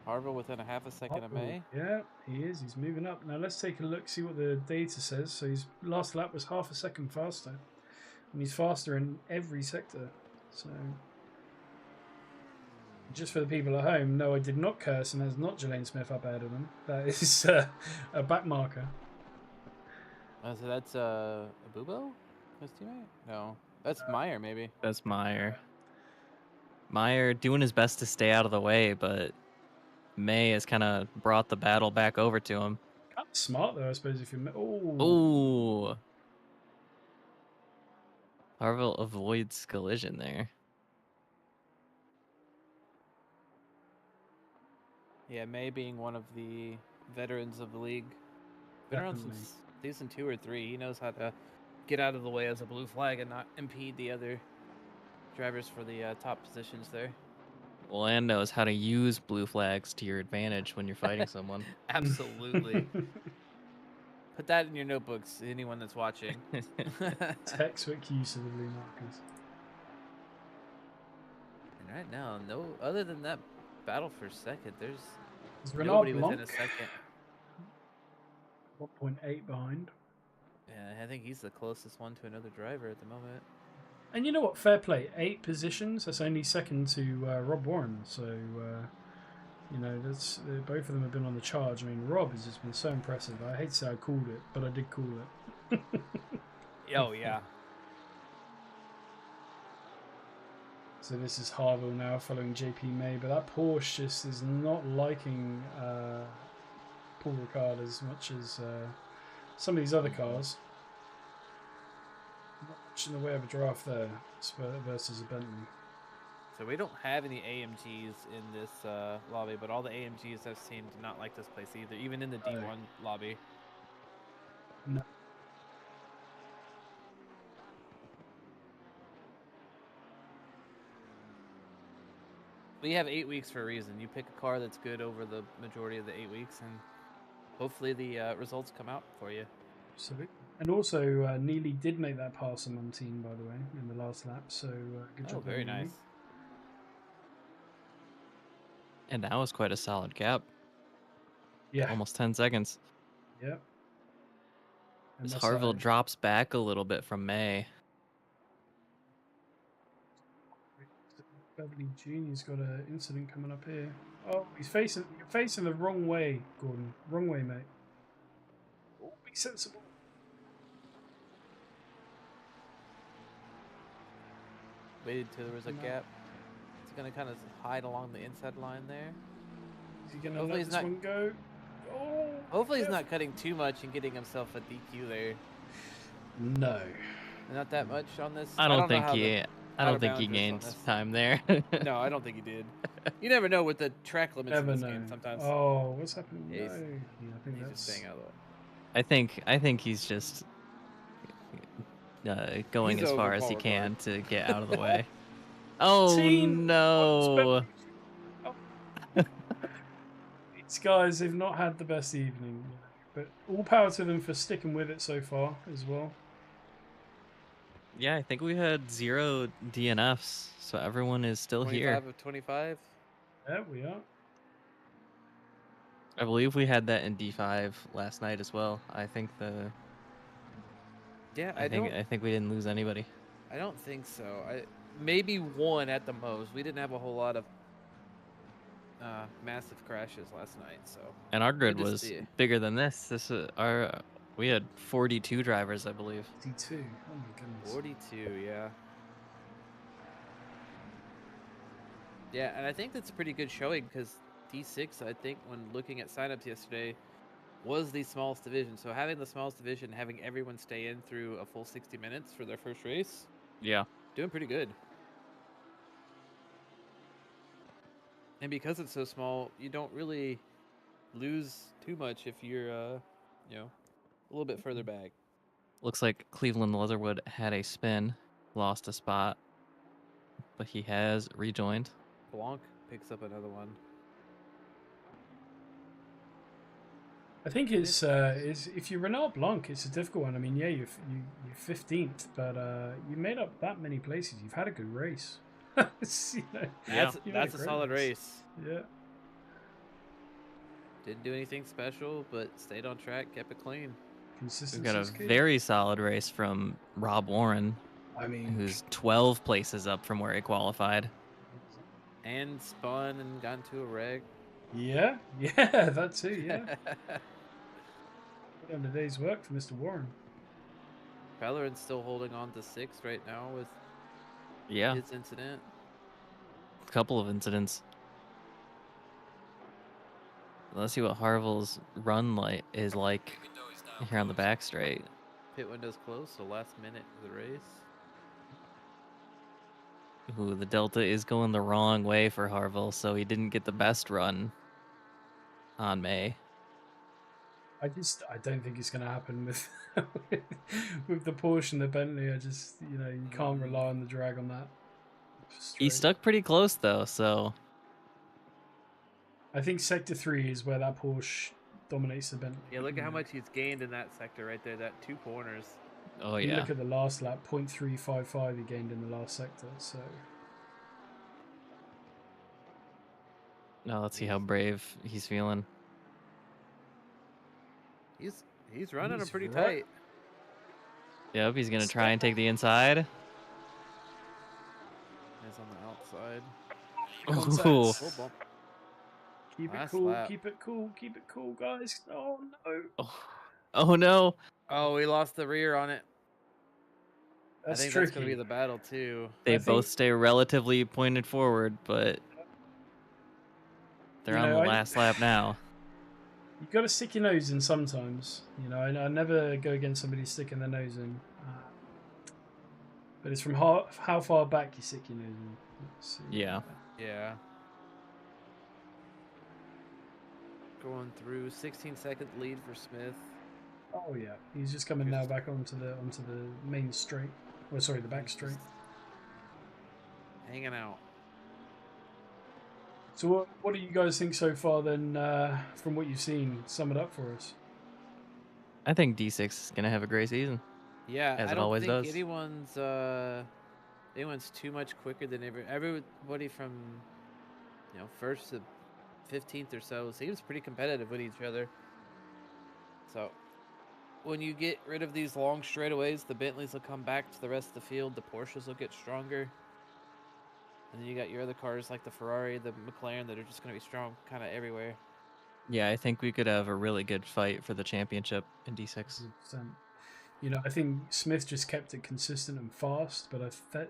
Harville within a half a second of May. Yeah, he is. He's moving up. Now let's take a look, see what the data says. So his last lap was half a second faster. And he's faster in every sector. So just for the people at home, no, I did not curse, and there's not Jelaine Smith up ahead of them. That is a back marker. Oh, so that's Abubo? His teammate? No. That's Meyer, maybe. That's Meyer. Meyer doing his best to stay out of the way, but May has kind of brought the battle back over to him. Kind of smart though, I suppose. If you Ooh. Harville avoids collision there. Yeah, May being one of the veterans of the league. Been around since season 2 or 3. He knows how to get out of the way as a blue flag and not impede the other drivers for the top positions there. Well, and knows how to use blue flags to your advantage when you're fighting someone. Absolutely. Put that in your notebooks, anyone that's watching. textbook use of the blue markers. And right now, no, other than that battle for second, there's Renard nobody Blanc, within a second. 1.8 behind. Yeah, I think he's the closest one to another driver at the moment. And you know what? Fair play. 8 positions. That's only second to Rob Warren. So, you know, that's both of them have been on the charge. I mean, Rob has just been so impressive. I hate to say I called it, but I did call it. Oh, yeah. So this is Harville now following JP May. But that Porsche just is not liking Paul Ricard as much as some of these other cars. Not much in the way of a draft there versus a Bentley. So we don't have any AMGs in this lobby, but all the AMGs I've seen do not like this place either, even in the D1 lobby. No. We have 8 weeks for a reason. You pick a car that's good over the majority of the 8 weeks, and hopefully the results come out for you. Absolutely. And also, Neely did make that pass on Montine, by the way, in the last lap. So good job. Very Neely. nice. And that was quite a solid gap. Yeah. Almost 10 seconds. Yep. As Harville drops back a little bit from May. Beverly Jr.'s got an incident coming up here. Oh, you're facing the wrong way, Gordon. Wrong way, mate. Oh, be sensible. Waited till there was a gap. It's going to kind of hide along the inside line there. Is he going to let this one go? Oh, hopefully he's not cutting too much and getting himself a DQ there. No. Not that much on this. I don't think he gained time there. No, I don't think he did. You never know with the track limits in this game sometimes. Oh, what's happening? Yeah, No. Yeah, I think he's that's... just staying out of the way. I think he's just going He's as far over as he Paul can Ricard. to get out of the way. Oh Team- no! These guys have not had the best evening, but all power to them for sticking with it so far as well. Yeah, I think we had 0 DNFs, so everyone is still 25 here. of 25. Yeah, we are. I believe we had that in D5 last night as well. I think Yeah, I think we didn't lose anybody. I don't think so. Maybe one at the most. We didn't have a whole lot of massive crashes last night. So And our grid good to was see. bigger than this. This is we had 42 drivers, I believe. 52. Oh my goodness. 42, yeah. Yeah, and I think that's a pretty good showing because D6, I think, when looking at signups yesterday, was the smallest division. So having the smallest division, having everyone stay in through a full 60 minutes for their first race, Yeah. doing pretty good. And because it's so small, you don't really lose too much if you're, you know, a little bit further back. Looks like Cleveland Leatherwood had a spin, lost a spot, but he has rejoined. Blanc picks up another one. I think it's if you Renault Blanc, it's a difficult one. I mean, yeah, you're 15th, but you made up that many places. You've had a good race. You know, That's a solid race. Yeah. Didn't do anything special, but stayed on track, kept it clean. We've got a very solid race from Rob Warren, I mean, who's 12 places up from where he qualified. And spun and got into a wreck. Yeah, that too, yeah. Put on the day's work for Mr. Warren. Bellerin's still holding on to 6th right now with his incident. A couple of incidents. Let's see what Harville's run is like here on the back straight. Pit window's closed, so last minute of the race. Ooh, the Delta is going the wrong way for Harville, so he didn't get the best run on May. I don't think it's going to happen with with the Porsche and the Bentley. You can't rely on the drag on that. He stuck pretty close though, so I think Sector 3 is where that Porsche dominates the Bentley. Yeah, look at how much he's gained in that sector right there, that 2 corners. Oh you yeah. Look at the last lap, 0.355 he gained in the last sector, so. Now let's see how brave he's feeling. He's running him pretty tight. Yep, he's gonna try and take the inside. He's on the outside. Ooh. Keep it Last cool, lap. keep it cool, guys. Oh no. Oh no. Oh, we lost the rear on it. That's I think tricky. that's going to be the battle, too. They both stay relatively pointed forward, but they're on the last lap now. You've got to stick your nose in sometimes. I never go against somebody sticking their nose in. But it's from how far back you stick your nose in. Let's see. Yeah. Yeah. Going through 16-second lead for Smith. Oh yeah, he's just coming now back onto the main straight. Oh, sorry, the back straight. Hanging out. So what do you guys think so far then, from what you've seen? Sum it up for us. I think D6 is gonna have a great season. Yeah, as I it don't always think does. anyone's too much quicker than everybody from first to 15th or so seems pretty competitive with each other. So when you get rid of these long straightaways, the Bentleys will come back to the rest of the field. The Porsches will get stronger. And then you got your other cars like the Ferrari, the McLaren that are just going to be strong kind of everywhere. Yeah, I think we could have a really good fight for the championship in D6. 100%. I think Smith just kept it consistent and fast, but I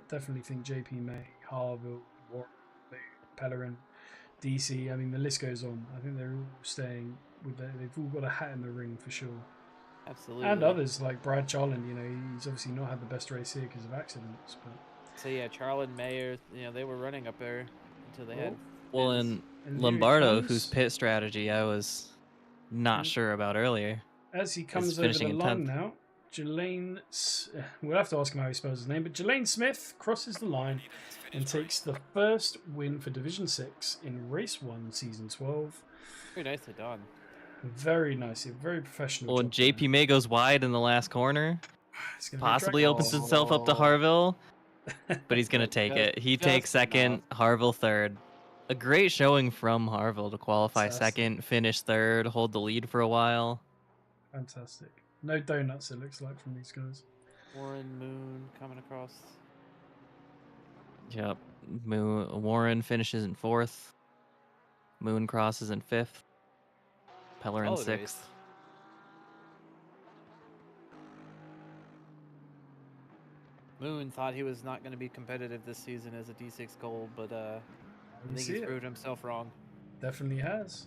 definitely think JP May, Harville, Warren, Pellerin, DC, I mean, the list goes on. I think they're all staying with they've all got a hat in the ring for sure. Absolutely. And others like Brad Charland, he's obviously not had the best race here because of accidents. But so yeah, Charland, Mayer, they were running up there until they had. Well, and Lombardo, whose pit strategy I was not sure about earlier. As he comes over the line now, we'll have to ask him how he spells his name, but Jelaine Smith crosses the line and takes the first win for Division 6 in Race 1, Season 12. Very nicely done. Very nicely, very professional. Well, JP May goes wide in the last corner. Possibly opens himself up to Harville, but he's going to take it. He takes second, Harville third. A great showing from Harville to qualify second, finish third, hold the lead for a while. Fantastic. No donuts, it looks like, from these guys. Warren Moon coming across. Yep. Warren finishes in fourth. Moon Cross is in 5th. Peller in Solid 6th. race. Moon thought he was not going to be competitive this season as a D6 Gold, but I think see he's it. proved himself wrong. Definitely has.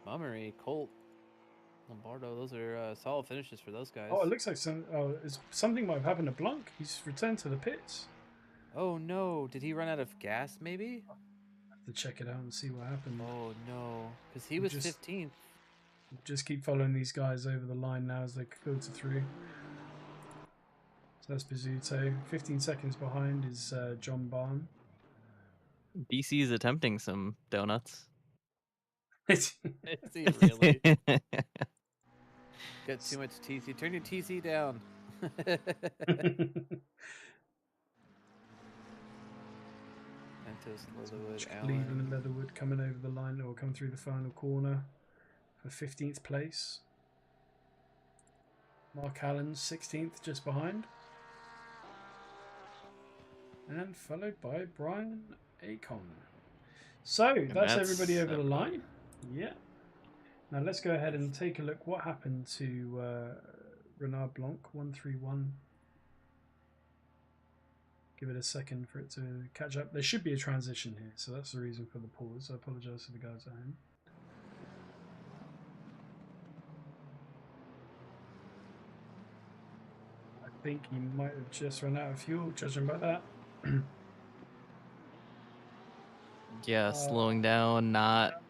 Mummery, Colt, Lombardo, those are solid finishes for those guys. Oh, it looks like something might have happened to Blanc. He's returned to the pits. Oh no, did he run out of gas maybe? Have to check it out and see what happened. Oh no, because he was 15th. Just keep following these guys over the line now as they filter through. So that's Bizzuto. 15 seconds behind is John Barn. BC is attempting some donuts. Is he really? Got too much TC. Turn your TC down. Santos, Leatherwood, Cleveland and Allen. Leatherwood coming over the line or coming through the final corner for 15th place. Mark Allen 16th just behind. And followed by Brian Acon. So that's everybody over the line. Yeah. Now let's go ahead and take a look what happened to Renard Blanc 131. Give it a second for it to catch up. There should be a transition here, so that's the reason for the pause. I apologise to the guys at home. I think he might have just run out of fuel, judging by that. Yeah, slowing down, not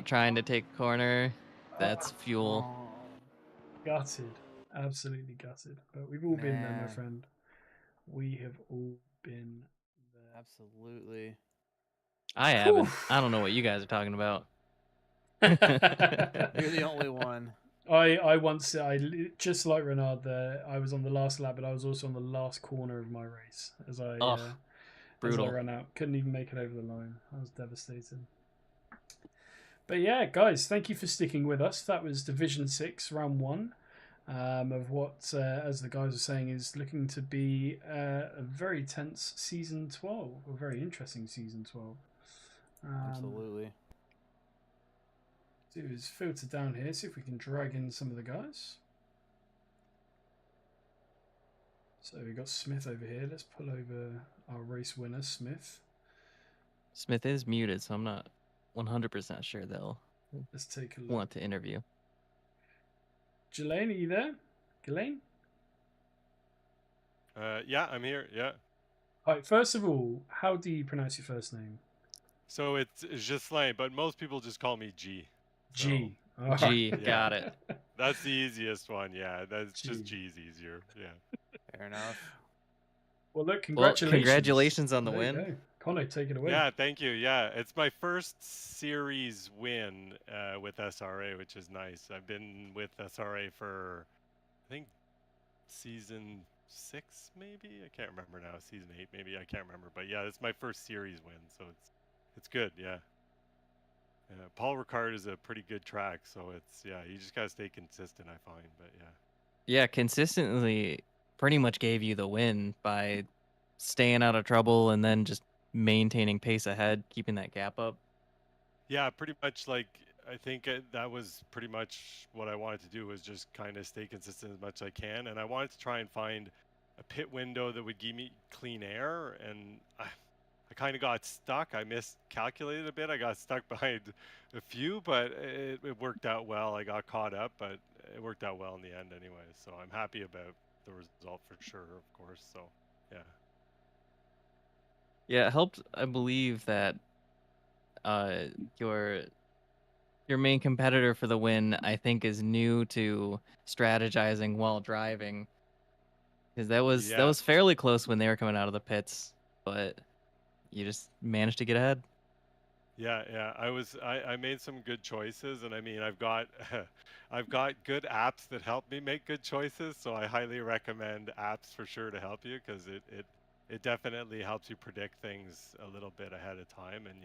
trying to take a corner. That's fuel. Gutted. Absolutely gutted. But we've all been there, my friend. We have all been there. Absolutely. I haven't. I don't know what you guys are talking about. You're the only one. I just like Renard there. I was on the last lap, but I was also on the last corner of my race as I brutal. ran out. Couldn't even make it over the line. I was devastated. But yeah, guys, thank you for sticking with us. That was Division 6, Round 1, of what, as the guys are saying, is looking to be a very tense Season 12, a very interesting Season 12. Absolutely. Do is filter down here, see if we can drag in some of the guys. So we've got Smith over here. Let's pull over our race winner, Smith. Smith is muted, so I'm not 100% sure they'll Let's take a look. want to interview. Ghislaine, are you there? Ghislaine? Yeah, I'm here. Yeah. All right, first of all, how do you pronounce your first name? So it's Ghislaine, but most people just call me G. G. So, G, got it. That's the easiest one. Yeah, that's just G's easier. Yeah. Fair enough. Well, look, congratulations. Well, congratulations on the There you win. go. Connor, take it away. Yeah, thank you. Yeah, it's my first series win with SRA, which is nice. I've been with SRA for, I think, season 6 maybe. I can't remember now. Season 8 maybe. I can't remember. But yeah, it's my first series win, so it's good. Yeah. Paul Ricard is a pretty good track, so you just gotta stay consistent, I find. But yeah. Yeah, consistently pretty much gave you the win by staying out of trouble and then just maintaining pace ahead, keeping that gap up. Yeah, pretty much. Like, I think that was pretty much what I wanted to do, was just kind of stay consistent as much as I can, and I wanted to try and find a pit window that would give me clean air, and I kind of got stuck. I miscalculated a bit. I got stuck behind a few, but it worked out well. I got caught up, but it worked out well in the end anyway. So I'm happy about the result for sure, of course. So, yeah. Yeah, it helped, I believe, that your main competitor for the win, I think, is new to strategizing while driving. Because that was fairly close when they were coming out of the pits, but you just managed to get ahead. Yeah. I made some good choices, and I mean, I've got good apps that help me make good choices. So I highly recommend apps for sure to help you, because it definitely helps you predict things a little bit ahead of time, and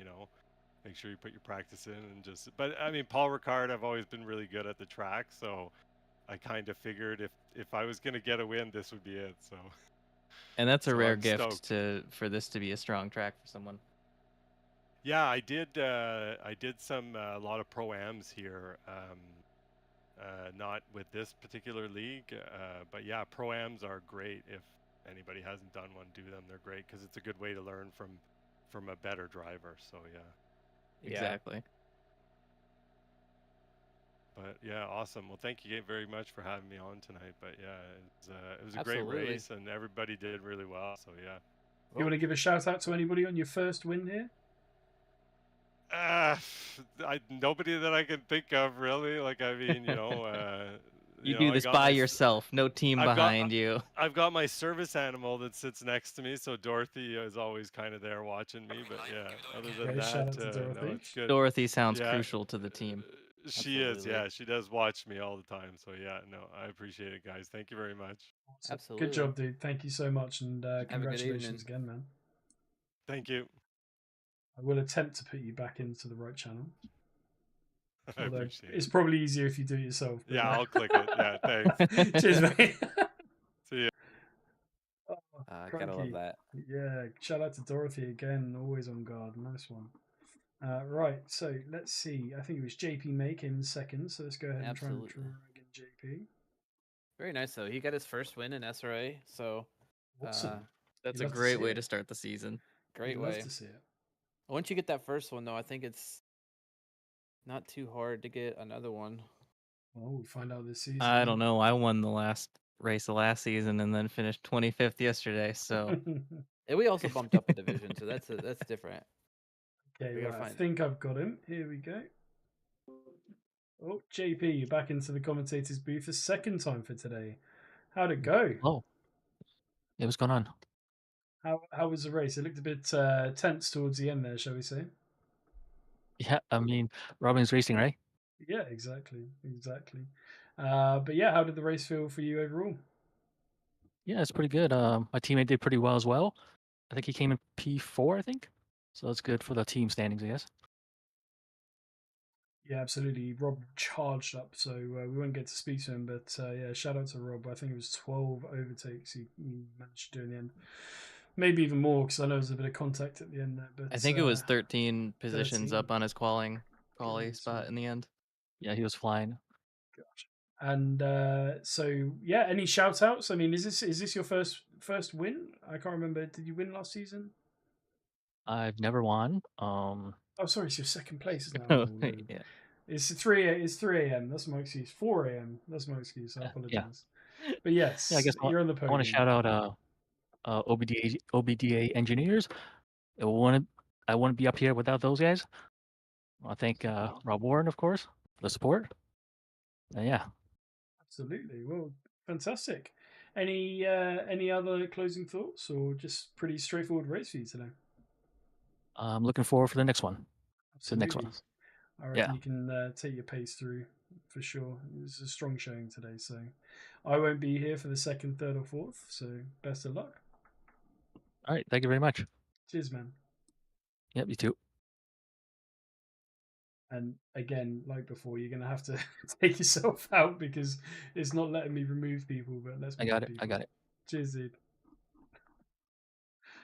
make sure you put your practice in and just. But I mean, Paul Ricard, I've always been really good at the track, so I kind of figured if I was gonna get a win, this would be it. So. And that's a rare I'm gift stoked. for this to be a strong track for someone. Yeah, I did. I did some a lot of pro-ams here. Not with this particular league, but yeah, pro-ams are great. If anybody hasn't done one, do them. They're great because it's a good way to learn from a better driver. So yeah. Exactly. But yeah, awesome. Well, thank you very much for having me on tonight. But yeah, it was a great race, and everybody did really well. So yeah. You want to give a shout out to anybody on your first win here? Nobody that I can think of really. Like, I mean, You do this by yourself, no team behind you. I've got my service animal that sits next to me, so Dorothy is always kind of there watching me. But yeah, other than that, shout out to Dorothy. no, it's good. Dorothy sounds crucial to the team. She is, yeah. She does watch me all the time. So yeah, no, I appreciate it, guys. Thank you very much. Absolutely. Good job, dude. Thank you so much, and congratulations again, man. Thank you. I will attempt to put you back into the right channel. I appreciate it. It's probably easier if you do it yourself. But yeah, I'll click it. Yeah, thanks. Cheers, mate. See you. Gotta love that. Yeah, shout out to Dorothy again, always on guard. Nice one. Right, so let's see. I think it was JP May came in second, so let's go ahead and try and again JP. Very nice, though. He got his first win in SRA, so awesome. That's a great way to start the season. Great way. Love to see it. Once you get that first one, though, I think it's not too hard to get another one. Well, we'll find out this season. I don't know. I won the last race of last season and then finished 25th yesterday. So and we also bumped up a division, so that's different. Okay, right, I think I've got him. Here we go. Oh, JP, you're back into the commentator's booth a second time for today. How'd it go? Oh, yeah, what's going on? How was the race? It looked a bit tense towards the end there, shall we say? Yeah, I mean, Robin's racing, right? Yeah, exactly. But yeah, how did the race feel for you overall? Yeah, it's pretty good. My teammate did pretty well as well. I think he came in P4, I think. So that's good for the team standings, I guess. Yeah, absolutely. Rob charged up, so we won't get to speak to him. But yeah, shout out to Rob. I think it was 12 overtakes he managed to do in the end. Maybe even more, because I know there's a bit of contact at the end there. But I think it was 13 positions 13. up on his quali spot in the end. Yeah, he was flying. Gotcha. And so yeah, any shout outs? I mean, is this your first win? I can't remember. Did you win last season? I've never won. Oh, sorry, it's your second place, isn't it? Yeah. It's 3 a.m. That's my excuse. 4 a.m. That's my excuse. I apologize. Yeah. But yes, yeah, I guess you're on the podium. I want to shout out OBDA engineers. I wouldn't be up here without those guys. I thank Rob Warren, of course, for the support. And yeah. Absolutely. Well, fantastic. Any other closing thoughts, or just pretty straightforward race for you today? I'm looking forward for the next one. Absolutely. The next one. I reckon you can take your pace through for sure. It was a strong showing today, so I won't be here for the second, third, or fourth. So best of luck. All right, thank you very much. Cheers, man. Yep, you too. And again, like before, you're gonna have to take yourself out because it's not letting me remove people. But let's. I got it. Cheers, dude.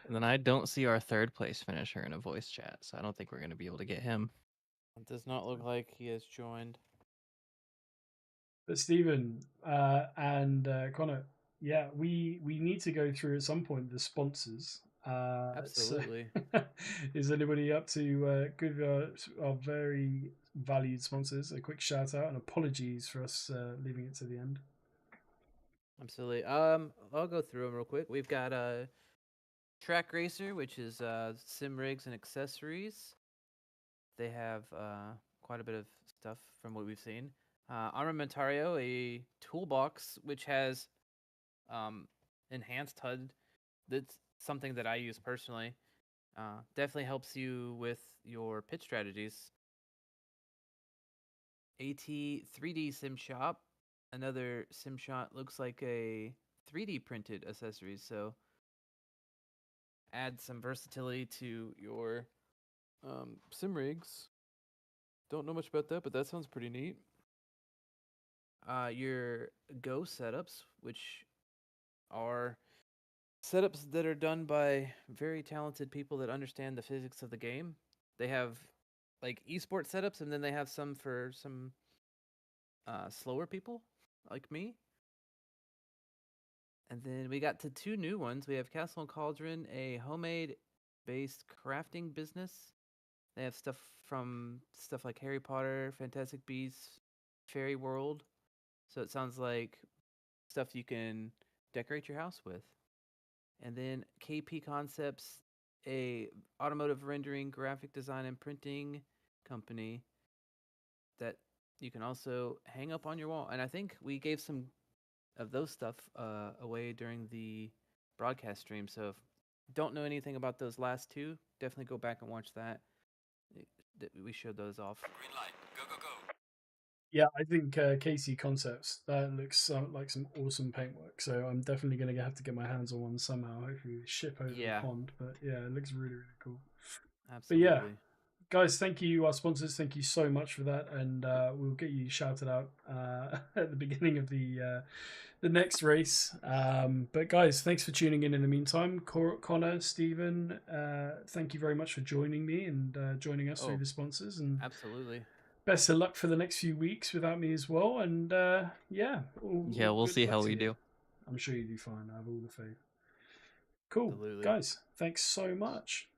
And then I don't see our third place finisher in a voice chat, so I don't think we're going to be able to get him. It does not look like he has joined. But Stephen and Connor, yeah, we need to go through at some point the sponsors. Absolutely. So is anybody up to give our very valued sponsors a quick shout out and apologies for us leaving it to the end? Absolutely. I'll go through them real quick. We've got Track Racer, which is sim rigs and accessories. They have quite a bit of stuff from what we've seen. Armamentario, a toolbox which has enhanced HUD. That's something that I use personally. Definitely helps you with your pitch strategies. AT 3D Sim Shop. Another sim shot looks like a 3D printed accessories, so add some versatility to your sim rigs. Don't know much about that, but that sounds pretty neat. Your Go setups, which are setups that are done by very talented people that understand the physics of the game. They have like esports setups, and then they have some for some slower people like me. And then we got to 2 new ones. We have Castle and Cauldron, a homemade-based crafting business. They have stuff like Harry Potter, Fantastic Beasts, Fairy World. So it sounds like stuff you can decorate your house with. And then KP Concepts, a automotive rendering, graphic design, and printing company that you can also hang up on your wall. And I think we gave some of those stuff away during the broadcast stream. So if you don't know anything about those last 2, definitely go back and watch that. We showed those off. Green light. Go, go, go. Yeah, I think KC Concepts, that looks like some awesome paintwork. So I'm definitely going to have to get my hands on one somehow. Hopefully ship over the pond. But yeah, it looks really, really cool. Absolutely. But yeah, guys, thank you, our sponsors. Thank you so much for that. And we'll get you shouted out at the beginning of the next race. But guys, thanks for tuning in the meantime. Connor, Stephen, thank you very much for joining me and joining us through the sponsors. And absolutely. Best of luck for the next few weeks without me as well. And we'll see how we do. I'm sure you do fine. I have all the faith. Cool. Absolutely. Guys, thanks so much.